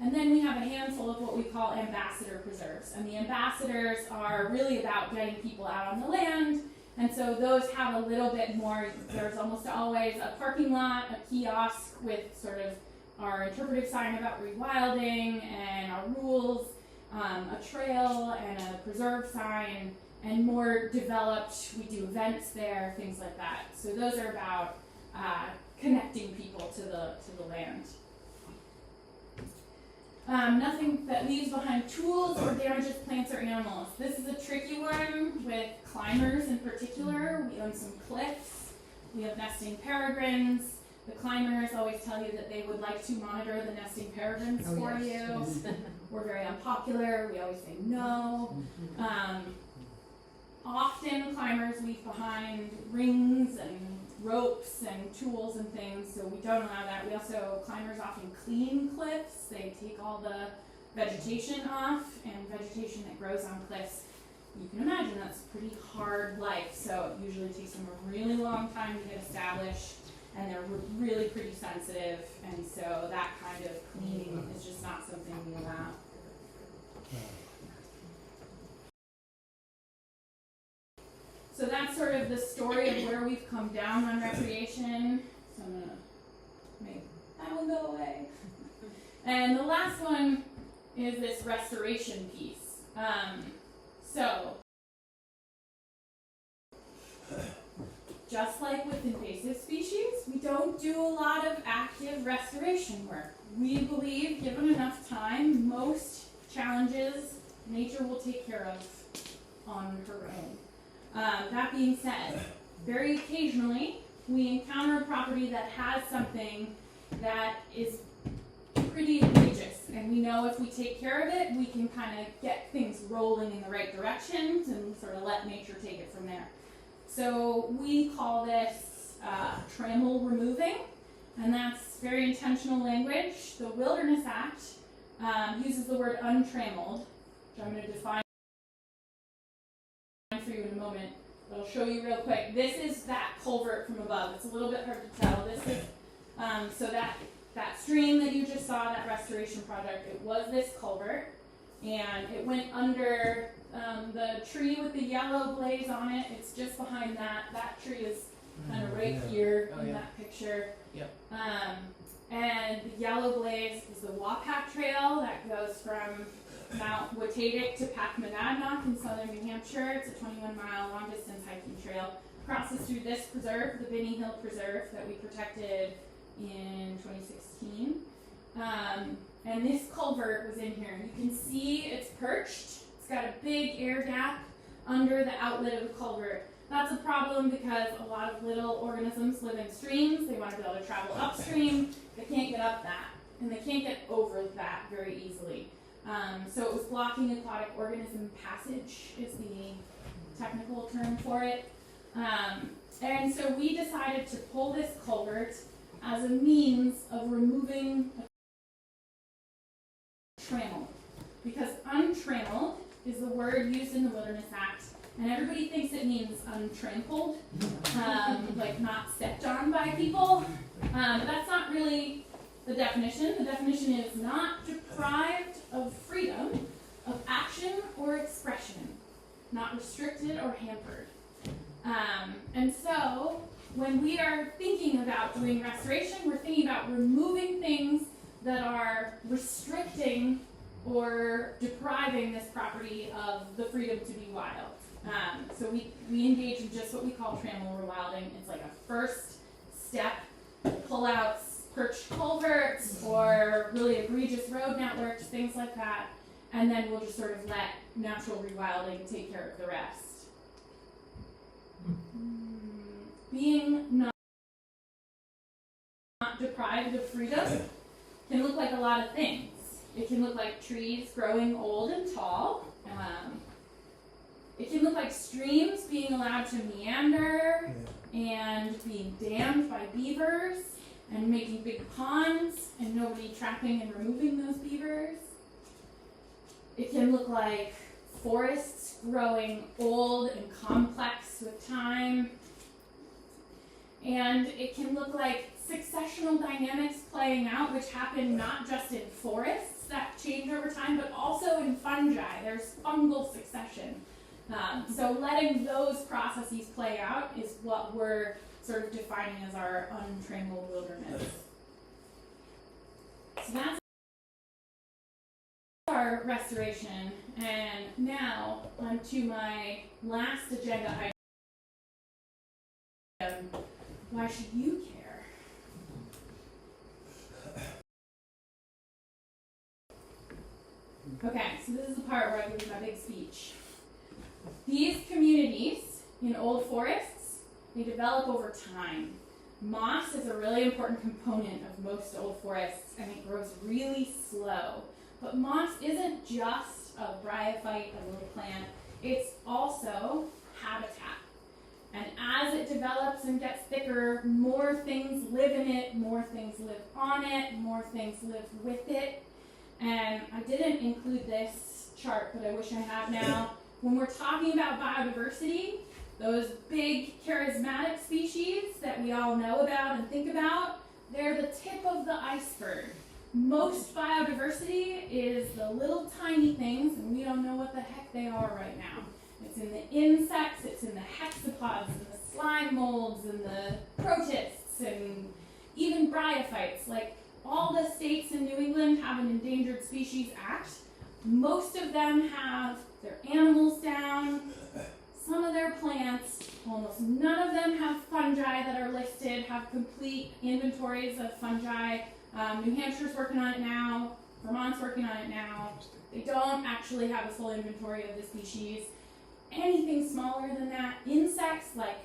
And then we have a handful of what we call ambassador preserves. And the ambassadors are really about getting people out on the land. And so those have a little bit more. There's almost always a parking lot, a kiosk with sort of our interpretive sign about rewilding and our rules, a trail and a preserve sign, and more developed, we do events there, things like that. So those are about connecting people to the land. Nothing that leaves behind tools or damages plants or animals. This is a tricky one with climbers in particular. We own some cliffs. We have nesting peregrines. The climbers always tell you that they would like to monitor the nesting peregrines for you. We're very unpopular. We always say no. Often climbers leave behind rings and ropes and tools and things, so we don't allow that. We also, climbers often clean cliffs. They take all the vegetation off, and vegetation that grows on cliffs, you can imagine that's a pretty hard life, so it usually takes them a really long time to get established, and they're really pretty sensitive, and so that kind of cleaning is just not something we allow. So that's sort of the story of where we've come down on recreation. So I'm gonna make that one go away. And the last one is this restoration piece. So just like with invasive species, we don't do a lot of active restoration work. We believe, given enough time, most challenges nature will take care of on her own. That being said, very occasionally we encounter a property that has something that is pretty egregious, and we know if we take care of it, we can kind of get things rolling in the right directions and sort of let nature take it from there. So we call this trammel removing, and that's very intentional language. The Wilderness Act uses the word untrammeled, which I'm going to define for you in a moment, but I'll show you real quick. This is that culvert from above. It's a little bit hard to tell. This is so that stream that you just saw, that restoration project, it was this culvert, and it went under the tree with the yellow blaze on it. It's just behind that. That tree is kind of right here in that picture. Yep. And the yellow blaze is the Wapak Trail that goes from Mount Watatic to Packmonadnock in southern New Hampshire. It's a 21-mile long-distance hiking trail. Crosses through this preserve, the Binney Hill Preserve, that we protected in 2016. And this culvert was in here. You can see it's perched. It's got a big air gap under the outlet of the culvert. That's a problem because a lot of little organisms live in streams. They want to be able to travel upstream. They can't get up that, and they can't get over that very easily. So it was blocking aquatic organism passage is the technical term for it. And so we decided to pull this culvert as a means of removing a trammel, because untrammeled is the word used in the Wilderness Act, and everybody thinks it means untrampled, like not stepped on by people. That's not really the definition. The definition is not deprived of freedom of action or expression. not restricted or hampered. And so when we are thinking about doing restoration, we're thinking about removing things that are restricting or depriving this property of the freedom to be wild. So we engage in just what we call trammel rewilding. It's like a first step, pull-outs, perched culverts, or really egregious road networks, things like that. And then we'll just sort of let natural rewilding take care of the rest. Being not deprived of freedom can look like a lot of things. It can look like trees growing old and tall. It can look like streams being allowed to meander and being dammed by beavers and making big ponds and nobody trapping and removing those beavers. It can look like forests growing old and complex with time. And it can look like successional dynamics playing out, which happen not just in forests that change over time, but also in fungi. There's fungal succession. So letting those processes play out is what we're sort of defining as our untrammeled wilderness. So that's our restoration. And now onto my last agenda item. Why should you care? Okay, so this is the part where I give you my big speech. These communities in old forests, they develop over time. Moss is a really important component of most old forests, and it grows really slow. But moss isn't just a bryophyte, a little plant, it's also habitat. And as it develops and gets thicker, more things live in it, more things live on it, more things live with it. And I didn't include this chart, but I wish I had now. When we're talking about biodiversity, those big charismatic species that we all know about and think about, they're the tip of the iceberg. Most biodiversity is the little tiny things, and we don't know what the heck they are right now. It's in the insects, it's in the hexapods, and the slime molds, and the protists, and even bryophytes. Like, all the states in New England have an Endangered Species Act. Most of them have their animals down, some of their plants. Almost none of them have fungi that are listed, have complete inventories of fungi. New Hampshire's working on it now, Vermont's working on it now. They don't actually have a full inventory of the species. Anything smaller than that, insects, like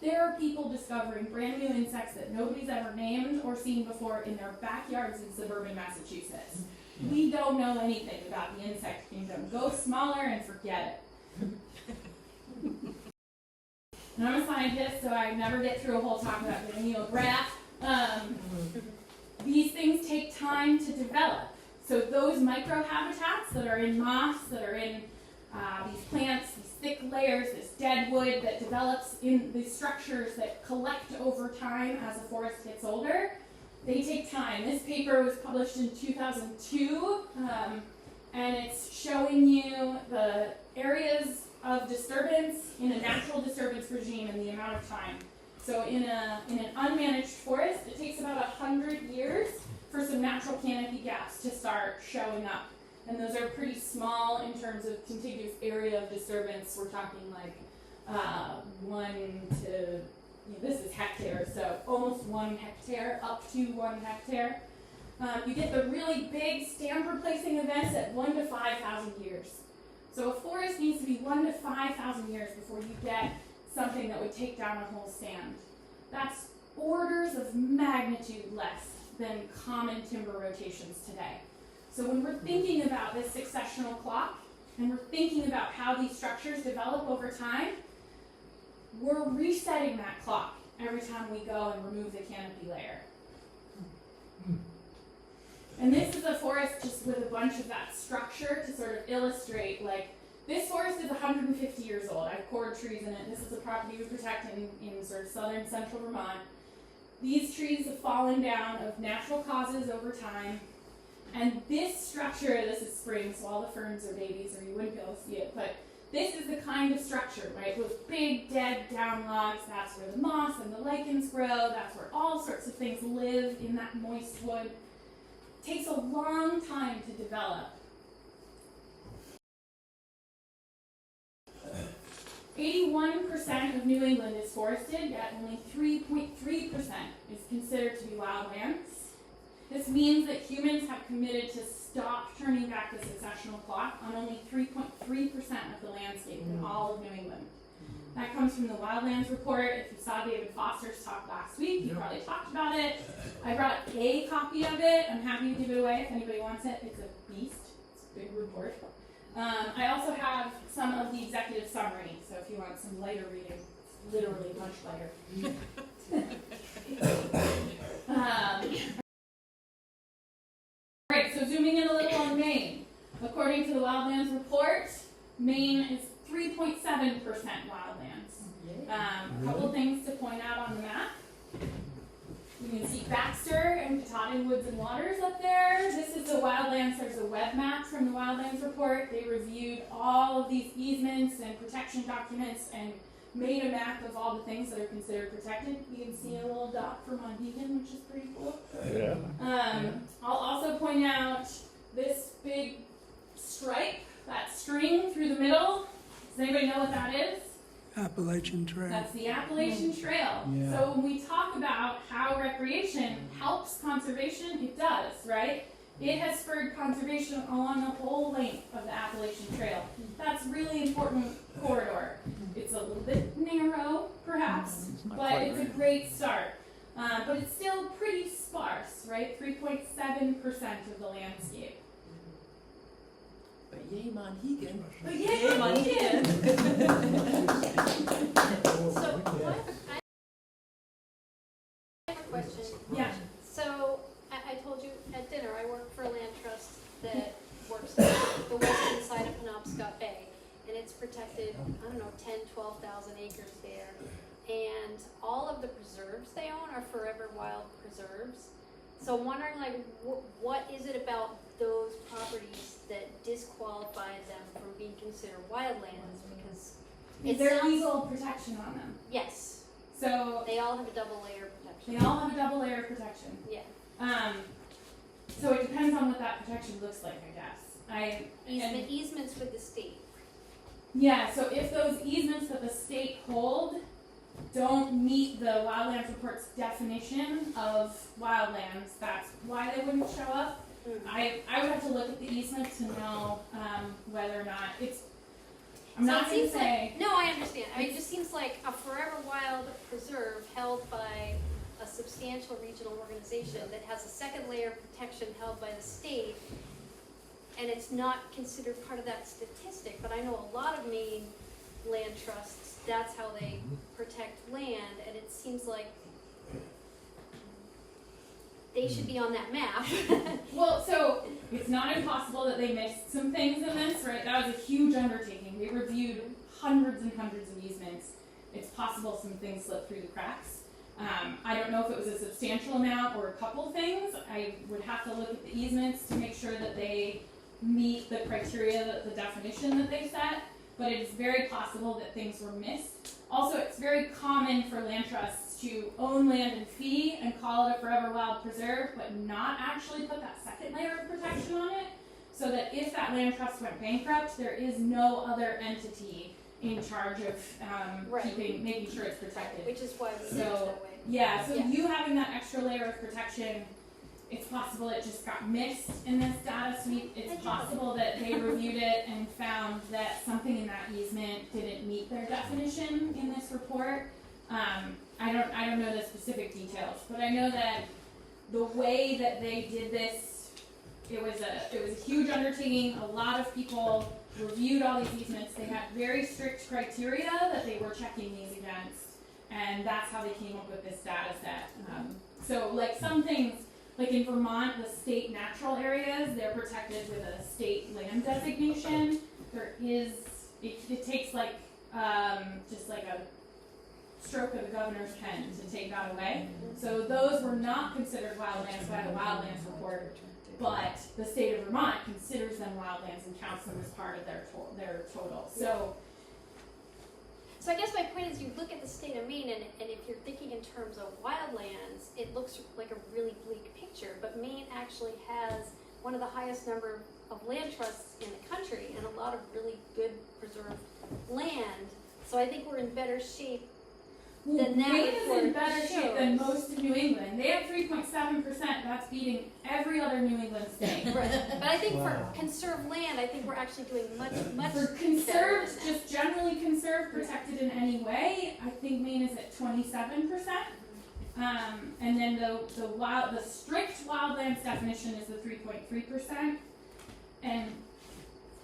there are people discovering brand new insects that nobody's ever named or seen before in their backyards in suburban Massachusetts. We don't know anything about the insect kingdom. Go smaller and forget it. And I'm a scientist, so I never get through a whole talk about giving you a graph. These things take time to develop. So those microhabitats that are in moss, that are in these plants, these thick layers, this dead wood that develops in these structures that collect over time as a forest gets older, they take time. This paper was published in 2002, and it's showing you the areas of disturbance in a natural disturbance regime and the amount of time. So in an unmanaged forest, it takes about 100 years for some natural canopy gaps to start showing up. And those are pretty small in terms of contiguous area of disturbance. We're talking like 1 to, this is hectares, so almost 1 hectare, up to 1 hectare. You get the really big stand replacing events at 1 to 5,000 years. So a forest needs to be 1 to 5,000 years before you get something that would take down a whole stand. That's orders of magnitude less than common timber rotations today. So when we're thinking about this successional clock, and we're thinking about how these structures develop over time, we're resetting that clock every time we go and remove the canopy layer. And this is a forest just with a bunch of that structure to sort of illustrate, like, this forest is 150 years old. I have cord trees in it. This is a property we protect in sort of southern central Vermont. These trees have fallen down of natural causes over time. And this structure, this is spring, so all the ferns are babies, or you wouldn't be able to see it, but this is the kind of structure, right? Those big dead down logs, that's where the moss and the lichens grow, that's where all sorts of things live in that moist wood. It takes a long time to develop. 81% of New England is forested, yet only 3.3% is considered to be wildlands. This means that humans have committed to stop turning back the successional clock on only 3.3% of the landscape in all of New England. That comes from the Wildlands report. If you saw David Foster's talk last week, he probably talked about it. I brought a copy of it. I'm happy to give it away if anybody wants it. It's a beast. It's a big report. I also have some of the executive summary, so if you want some lighter reading, it's literally much lighter. Alright, so zooming in a little on Maine. According to the Wildlands report, Maine is 3.7% wildlands. A couple things to point out on the map. You can see Baxter and Katahdin Woods and Waters up there. This is the Wildlands. There's a web map from the Wildlands report. They reviewed all of these easements and protection documents and made a map of all the things that are considered protected. You can see a little dot for Monhegan, which is pretty cool. Yeah. I'll also point out this big stripe, that string through the middle. Does anybody know what that is? Appalachian Trail. That's the Appalachian Trail. Yeah. So when we talk about how recreation helps conservation, it does, right? It has spurred conservation along the whole length of the Appalachian Trail. That's really important corridor. It's a little bit narrow, perhaps, but it's a great start. But it's still pretty sparse, right? 3.7% of the landscape. But yay, Monhegan. But yay, Monhegan! So what? I have a question. Yeah. So I told you at dinner I work for a land trust that works the western side of Penobscot Bay, and it's protected, I don't know, 10, 12,000 acres there. And all of the preserves they own are forever wild preserves. So I'm wondering, like, what is it about those properties that disqualify them from being considered wildlands? Because Is there legal protection on them? yes, So they all have a double layer of protection. they all have a double layer of protection. Yeah. So it depends on what that protection looks like, I guess. Easements with the state. Yeah, so if those easements that the state hold don't meet the Wildlands Report's definition of wildlands, that's why they wouldn't show up. I would have to look at the easement to know whether or not it's. I'm So not it going to seems say. no, I understand. I mean, it just seems like a forever wild preserve held by a substantial regional organization that has a second layer of protection held by the state, and it's not considered part of that statistic. But I know a lot of Maine land trusts, that's how they protect land, and it seems like they should be on that map. Well, so it's not impossible that they missed some things in this, right? That was a huge undertaking. They reviewed hundreds and hundreds of easements. It's possible some things slipped through the cracks. I don't know if it was a substantial amount or a couple things. I would have to look at the easements to make sure that they meet the criteria, the definition that they set, but it is very possible that things were missed. Also, it's very common for land trusts to own land in fee and call it a forever wild preserve, but not actually put that second layer of protection on it, so that if that land trust went bankrupt, there is no other entity in charge of Right. making sure it's protected. Which is why we do it So, that way. Yeah, so Yeah. you having that extra layer of protection, it's possible it just got missed in this data suite. It's possible that they reviewed it and found that something in that easement didn't meet their definition in this report. I don't know the specific details, but I know that the way that they did this, it was a huge undertaking. A lot of people reviewed all these easements. They had very strict criteria that they were checking these events, and that's how they came up with this data set. So like some things, like in Vermont, the state natural areas, they're protected with a state land designation. There is, it takes like, just like a stroke of the governor's pen to take that away. So those were not considered wildlands by the Wildlands report, but the state of Vermont considers them wildlands and counts them as part of their total. So So I guess my point is, you look at the state of Maine, and if you're thinking in terms of wildlands, it looks like a really bleak picture. But Maine actually has one of the highest number of land trusts in the country, and a lot of really good preserved land. So I think we're in better shape. Then that Maine is in report better shape than shows. most of New England. They have 3.7%. That's beating every other New England state. Right. But I think Wow. for conserved land, I think we're actually doing much For better conserved, than that. just generally conserved, protected in any way, I think Maine is at 27%. And then the strict wildlands definition is the 3.3%. And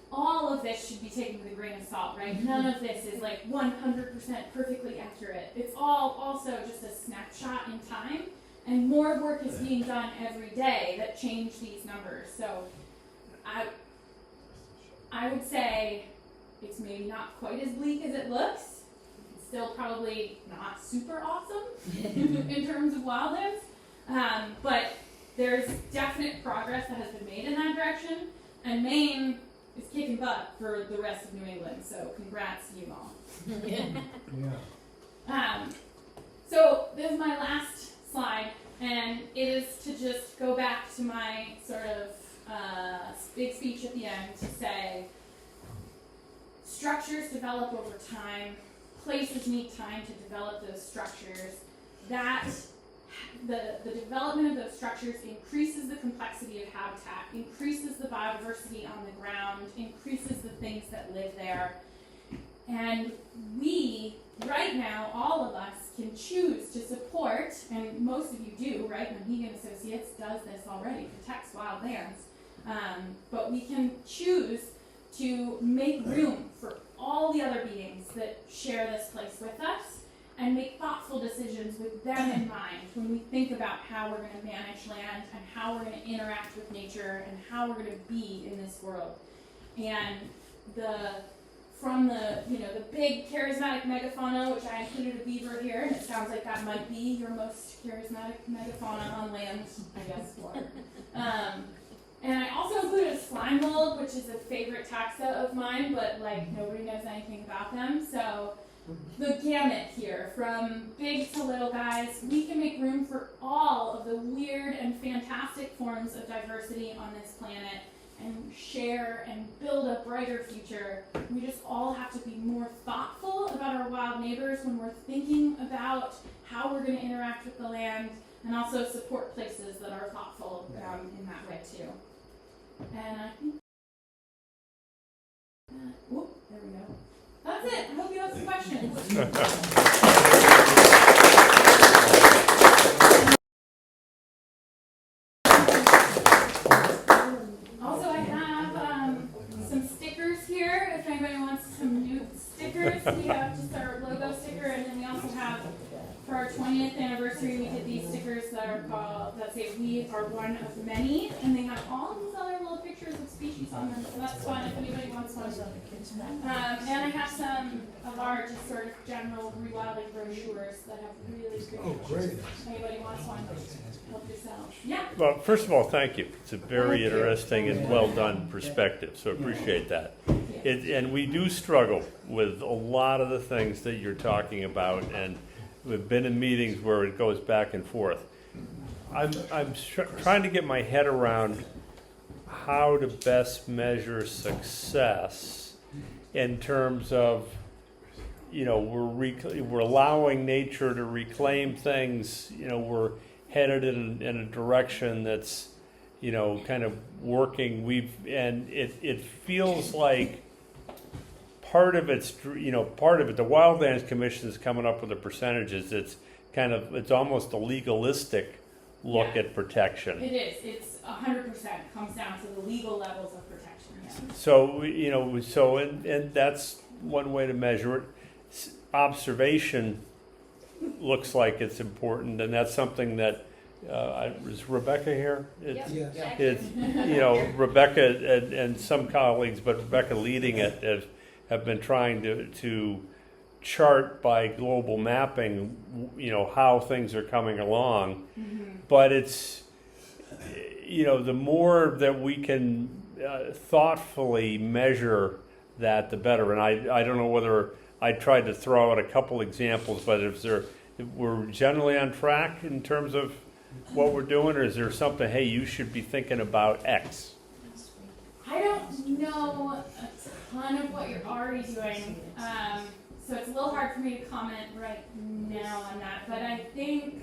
all of this should be taken with a grain of salt, right? None of this is like 100% perfectly accurate. It's all also just a snapshot in time, and more work is being done every day that change these numbers. So I would say it's maybe not quite as bleak as it looks. It's still probably not super awesome in terms of wildlands, but there's definite progress that has been made in that direction, and Maine is kicking butt for the rest of New England, so congrats to you all. So this is my last slide, and it is to just go back to my sort of big speech at the end to say structures develop over time, places need time to develop those structures. That the development of those structures increases the complexity of habitat, increases the biodiversity on the ground, increases the things that live there. And we, right now, all of us can choose to support, and most of you do, right? Monhegan Associates does this already, protects wild lands. But we can choose to make room for all the other beings that share this place with us, and make thoughtful decisions with them in mind when we think about how we're going to manage land and how we're going to interact with nature and how we're going to be in this world. And from the big charismatic megafauna, which I included a beaver here, and it sounds like that might be your most charismatic megafauna on land, I guess, water. And I also included a slime mold, which is a favorite taxa of mine, but like nobody knows anything about them. So the gamut here, from big to little guys, we can make room for all of the weird and fantastic forms of diversity on this planet and share and build a brighter future. We just all have to be more thoughtful about our wild neighbors when we're thinking about how we're going to interact with the land, and also support places that are thoughtful in that way too. And I think there we go. That's it. I hope you have some questions. Also, I have some stickers here. If anybody wants some new stickers, we have just our logo sticker, and then we also have, for our 20th anniversary, we did these stickers that say "We are one of many," and they have all these other little pictures of species on them. So that's fun if anybody wants one. And I have some of our just sort of general rewilding brochures that have really great pictures. If anybody wants one, help yourself. Yeah. Well, first of all, thank you. It's a very interesting and well done perspective, so appreciate that. And we do struggle with a lot of the things that you're talking about, and we've been in meetings where it goes back and forth. I'm trying to get my head around how to best measure success in terms of, we're allowing nature to reclaim things. We're headed in a direction that's, kind of working. And it feels like part of it, the Wildlands Commission is coming up with the percentages. It's almost a legalistic look at protection. It is. It's 100% comes down to the legal levels of protection. Yeah. So, and that's one way to measure it. Observation looks like it's important, and that's something that, is Rebecca here? Yep. Yes. It's, Rebecca and some colleagues, but Rebecca leading it, have been trying to chart by global mapping, how things are coming along. Mm-hmm. But you know, the more that we can thoughtfully measure that, the better. And I don't know whether I tried to throw out a couple examples, but if we're generally on track in terms of what we're doing, or is there something, hey, you should be thinking about X? I don't know a ton of what you're already doing, so it's a little hard for me to comment right now on that, but I think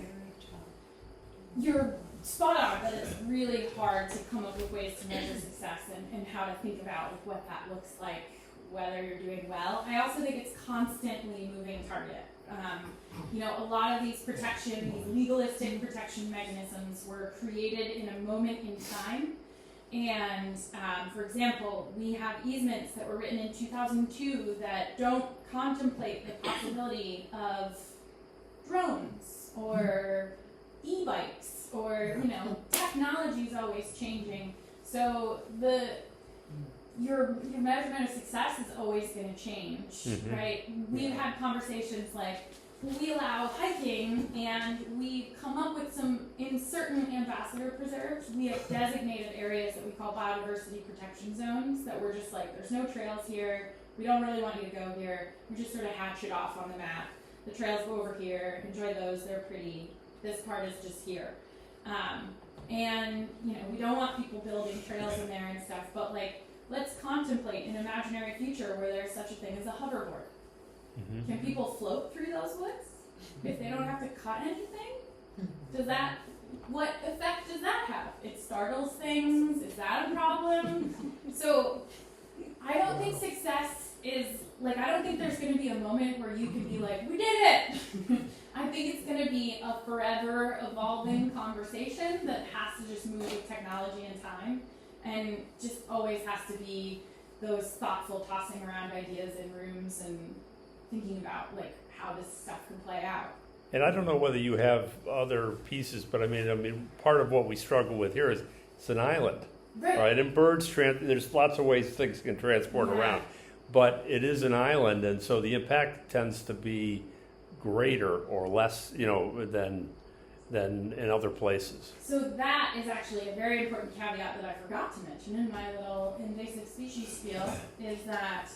you're spot on that it's really hard to come up with ways to measure success and how to think about what that looks like, whether you're doing well. I also think it's constantly moving target. You know, a lot of these legalistic protection mechanisms were created in a moment in time. And for example, we have easements that were written in 2002 that don't contemplate the possibility of drones or e-bikes, or, you know, technology is always changing. So your measurement of success is always going to change, right? We've had conversations like, we allow hiking, and we come up with in certain ambassador preserves, we have designated areas that we call biodiversity protection zones that we're just like, there's no trails here, we don't really want you to go here, we just sort of hatch it off on the map. The trails go over here, enjoy those, they're pretty, this part is just here. And, you know, we don't want people building trails in there and stuff, but like, let's contemplate an imaginary future where there's such a thing as a hoverboard. Can people float through those woods if they don't have to cut anything? What effect does that have? It startles things. Is that a problem? So I don't think success is, like, I don't think there's going to be a moment where you can be like, we did it. I think it's going to be a forever evolving conversation that has to just move with technology and time, and just always has to be those thoughtful tossing around ideas in rooms and thinking about like how this stuff can play out. And I don't know whether you have other pieces, but I mean, part of what we struggle with here is it's an island, right? And birds, there's lots of ways things can transport around, but it is an island, and so the impact tends to be greater or less, you know, than in other places. So that is actually a very important caveat that I forgot to mention in my little invasive species spiel, is that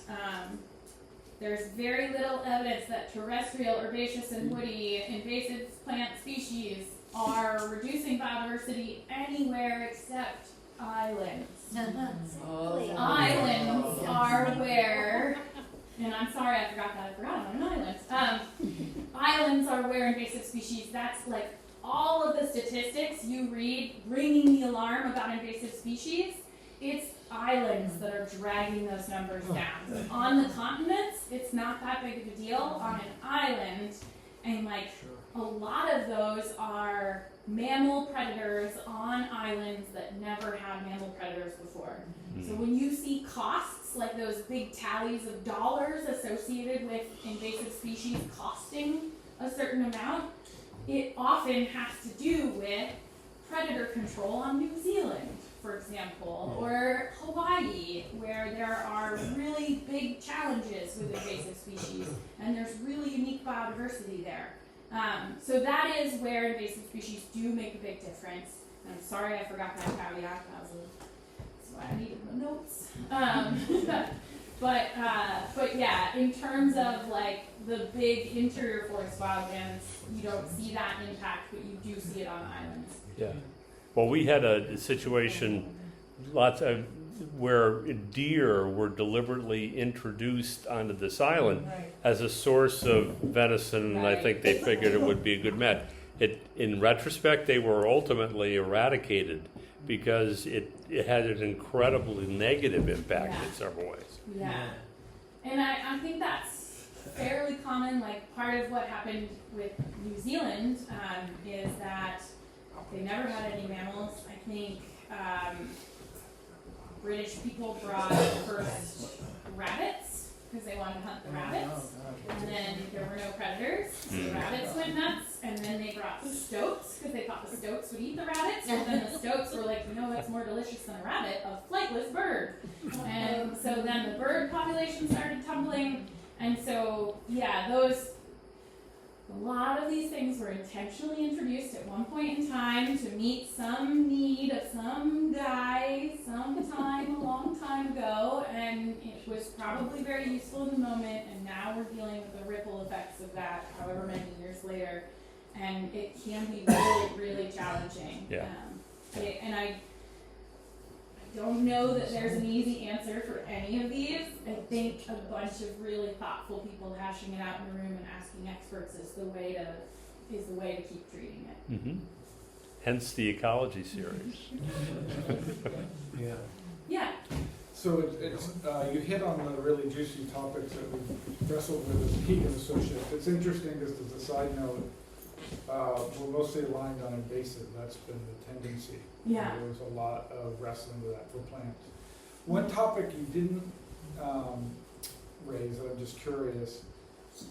there's very little evidence that terrestrial, herbaceous, and woody invasive plant species are reducing biodiversity anywhere except islands. Islands are where, and I'm sorry I forgot that, I forgot I'm on an island. Islands are where invasive species, that's like all of the statistics you read ringing the alarm about invasive species, it's islands that are dragging those numbers down. On the continents, it's not that big of a deal. On an island, and like a lot of those are mammal predators on islands that never had mammal predators before. So when you see costs, like those big tallies of dollars associated with invasive species costing a certain amount, it often has to do with predator control on New Zealand, for example, or Hawaii, where there are really big challenges with invasive species, and there's really unique biodiversity there. So that is where invasive species do make a big difference. And I'm sorry I forgot that caveat. That's why I needed the notes. But yeah, in terms of like the big interior forest wildlands, you don't see that impact, but you do see it on the islands. Yeah. Well, we had a situation where deer were deliberately introduced onto this island as a source of venison, and I think they figured it would be a good match. In retrospect, they were ultimately eradicated because it had an incredibly negative impact in several ways. Yeah. And I think that's fairly common. Like, part of what happened with New Zealand is that they never had any mammals. I think British people brought first rabbits because they wanted to hunt the rabbits, and then there were no predators, so the rabbits went nuts, and then they brought stoats because they thought the stoats would eat the rabbits, and then the stoats were like, you know what's more delicious than a rabbit? A flightless bird. And so then the bird population started tumbling, and so yeah, those A lot of these things were intentionally introduced at one point in time to meet some need of some guy sometime a long time ago, and it was probably very useful in the moment, and now we're dealing with the ripple effects of that however many years later, and it can be really, really challenging. Yeah. And I don't know that there's an easy answer for any of these. I think a bunch of really thoughtful people hashing it out in a room and asking experts is the way to keep treating it. Mm-hmm. Hence the ecology series. Yeah. Yeah. So it's you hit on the really juicy topics that we've wrestled with as Monhegan Associates. It's interesting, just as a side note, we're mostly aligned on invasive. That's been the tendency. Yeah. There's a lot of wrestling with that for plants. One topic you didn't raise, that I'm just curious,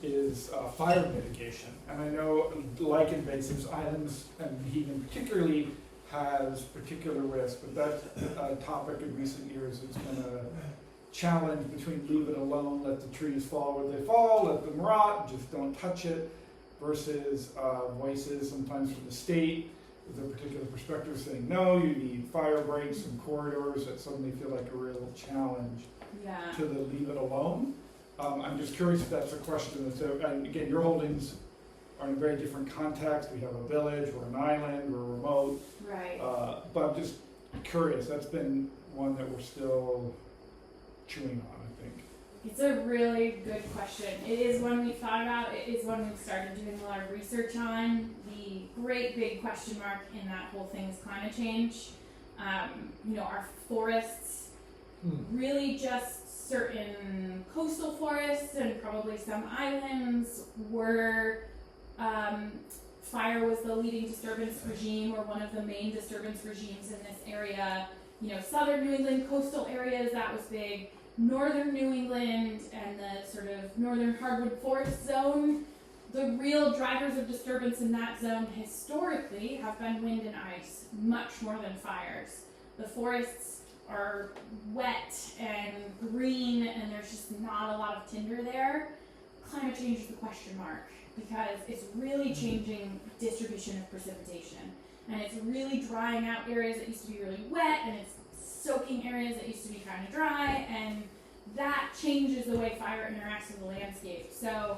is fire mitigation. And I know, like invasives, islands and Monhegan particularly has particular risk, but that's a topic in recent years. It's been a challenge between leave it alone, let the trees fall where they fall, let them rot, just don't touch it, versus voices sometimes from the state with a particular perspective saying, no, you need fire breaks and corridors that suddenly feel like a real challenge Yeah. to the leave it alone. I'm just curious if that's a question. So, and again, your holdings are in a very different context. We have a village, we're an island, we're remote. Right. But I'm just curious. That's been one that we're still chewing on, I think. It's a really good question. It is one we thought about. It is one we've started doing a lot of research on. The great big question mark in that whole thing is climate change. Our forests, really just certain coastal forests and probably some islands were, fire was the leading disturbance regime or one of the main disturbance regimes in this area. Southern New England coastal areas, that was big. Northern New England and the sort of northern hardwood forest zone, the real drivers of disturbance in that zone historically have been wind and ice, much more than fires. The forests are wet and green and there's just not a lot of tinder there. Climate change is the question mark because it's really changing distribution of precipitation. And it's really drying out areas that used to be really wet, and it's soaking areas that used to be kind of dry, and that changes the way fire interacts with the landscape. So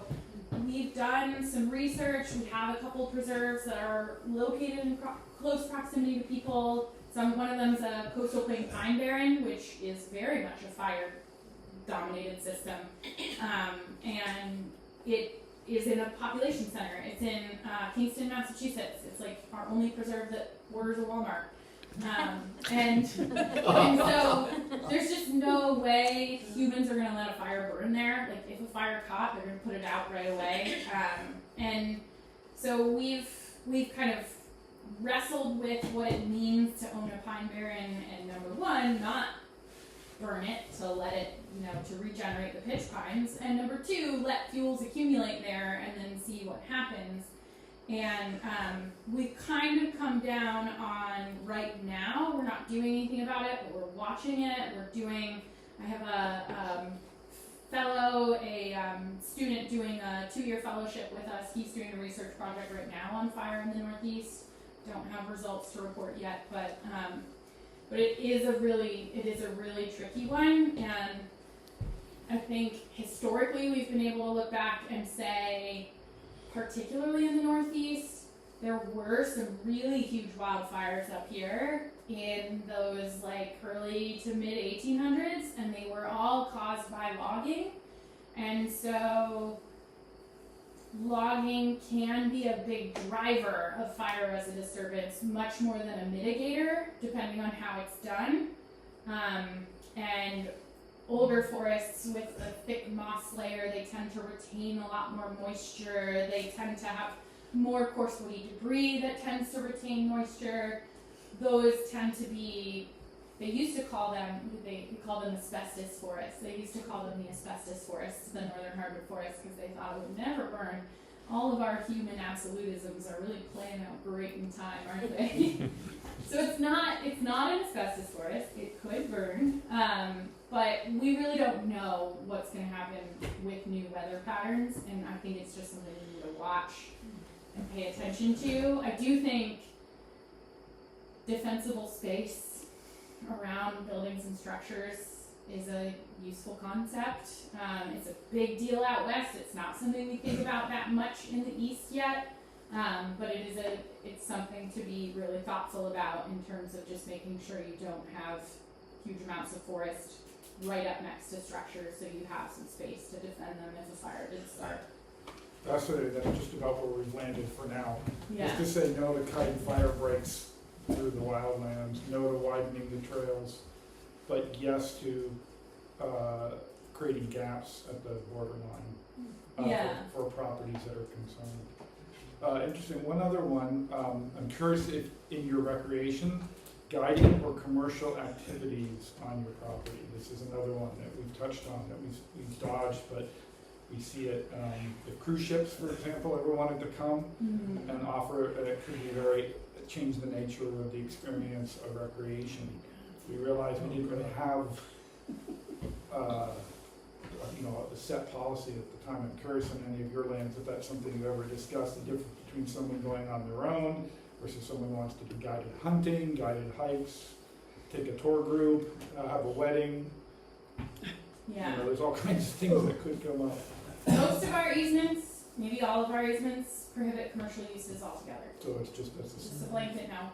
we've done some research. We have a couple preserves that are located in close proximity to people. One of them is a coastal plain pine barren, which is very much a fire-dominated system, and it is in a population center. It's in Kingston, Massachusetts. It's like our only preserve that borders a Walmart. And so there's just no way humans are going to let a fire burn there. Like if a fire caught, they're going to put it out right away. And so we've kind of wrestled with what it means to own a pine barren, and number one, not burn it to let it, to regenerate the pitch pines, and number two, let fuels accumulate there and then see what happens. And we've kind of come down on right now, we're not doing anything about it, but we're watching it. I have a student doing a 2-year fellowship with us. He's doing a research project right now on fire in the Northeast. Don't have results to report yet, but it is a really tricky one. And I think historically we've been able to look back and say, particularly in the Northeast, there were some really huge wildfires up here in those early to mid 1800s, and they were all caused by logging. And so logging can be a big driver of fire as a disturbance, much more than a mitigator, depending on how it's done. And older forests with a thick moss layer, they tend to retain a lot more moisture. They tend to have more coarse woody debris that tends to retain moisture. Those tend to be, they used to call them, we call them asbestos forests. They used to call them the asbestos forests, the northern hardwood forests, because they thought it would never burn. All of our human absolutisms are really playing out great in time, aren't they? So it's not an asbestos forest. It could burn. But we really don't know what's going to happen with new weather patterns, and I think it's just something we need to watch pay attention to. I do think defensible space around buildings and structures is a useful concept. It's a big deal out west. It's not something we think about that much in the east yet, but it's something to be really thoughtful about in terms of just making sure you don't have huge amounts of forest right up next to structures, so you have some space to defend them if a fire did start. That's just about where we've landed for now. Yeah. Just to say no to cutting fire breaks through the wildlands, no to widening the trails, but yes to creating gaps at the borderline for properties that are concerned. Interesting. One other one. I'm curious if in your recreation, guiding or commercial activities on your property. This is another one that we've touched on that we've dodged, but we see it. If cruise ships, for example, ever wanted to come and offer, it could be change the nature of the experience of recreation. We realized we didn't really have a set policy at the time. I'm curious on any of your lands if that's something you've ever discussed, the difference between someone going on their own versus someone who wants to do guided hunting, guided hikes, take a tour group, have a wedding. Yeah. There's all kinds of things that could come up. Most of our easements, maybe all of our easements, prohibit commercial uses altogether. So it's just Just a blanket no.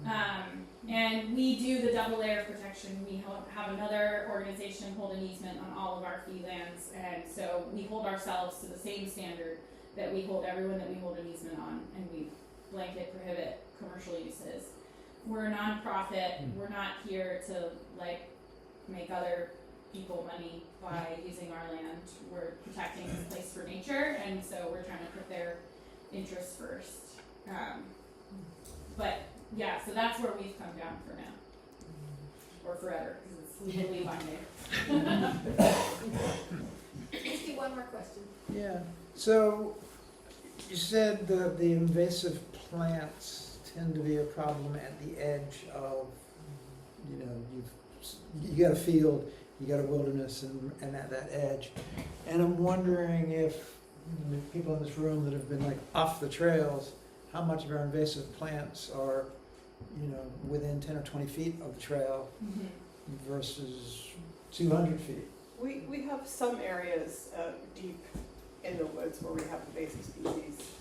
Yeah. And we do the double layer of protection. We have another organization hold an easement on all of our fee lands, and so we hold ourselves to the same standard that we hold everyone that we hold an easement on, and we blanket prohibit commercial uses. We're a nonprofit. We're not here to make other people money by using our land. We're protecting this place for nature, and so we're trying to put their interests first. But yeah, so that's where we've come down for now, or forever, because it's legally binding. Let's do one more question. Yeah, so you said the invasive plants tend to be a problem at the edge of, you got a field, you got a wilderness, and at that edge. And I'm wondering if the people in this room that have been off the trails, how much of our invasive plants are, within 10 or 20 feet of the trail versus 200 feet. We have some areas deep in the woods where we have invasive species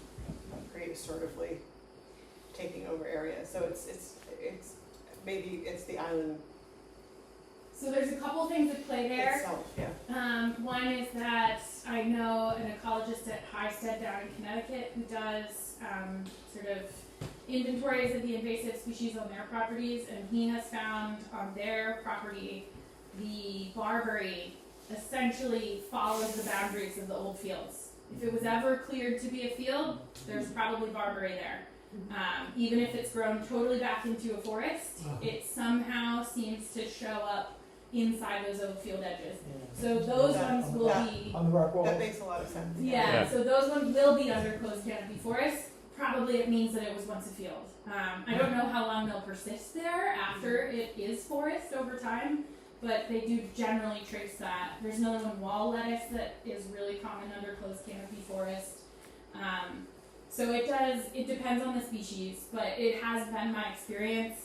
prehistorically taking over areas. So it's maybe it's the island So there's a couple things at play there. itself, yeah. One is that I know an ecologist at Highstead down in Connecticut who does sort of inventories of the invasive species on their properties, and he has found on their property the barberry essentially follows the boundaries of the old fields. If it was ever cleared to be a field, there's probably barberry there. Even if it's grown totally back into a forest, it somehow seems to show up inside those old field edges. So those ones will be on the rock wall. That makes a lot of sense. yeah, so those ones will be under closed canopy forest. Probably it means that it was once a field. I don't know how long they'll persist there after it is forest over time, but they do generally trace that. There's another one, wall lettuce, that is really common under closed canopy forest. So it depends on the species, but it has been my experience,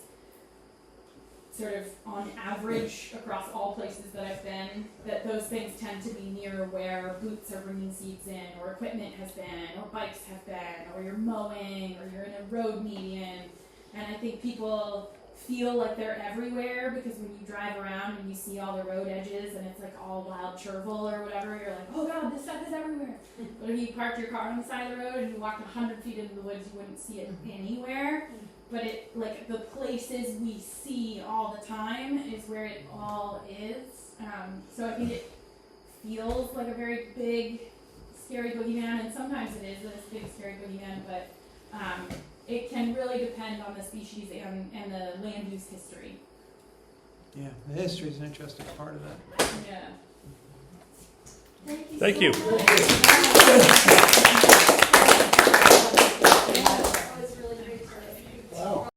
sort of on average across all places that I've been, that those things tend to be near where boots are bringing seeds in, or equipment has been, or bikes have been, or you're mowing, or you're in a road median. And I think people feel like they're everywhere because when you drive around and you see all the road edges and it's all wild chervil or whatever, you're like, oh god, this stuff is everywhere. But if you parked your car on the side of the road and you walked 100 feet into the woods, you wouldn't see it anywhere. But it, the places we see all the time is where it all is. So I think it feels like a very big, scary boogeyman, and sometimes it is this big, scary boogeyman, but it can really depend on the species and the land use history. Yeah, the history is an interesting part of that. Yeah. Thank you. Thank so you. much.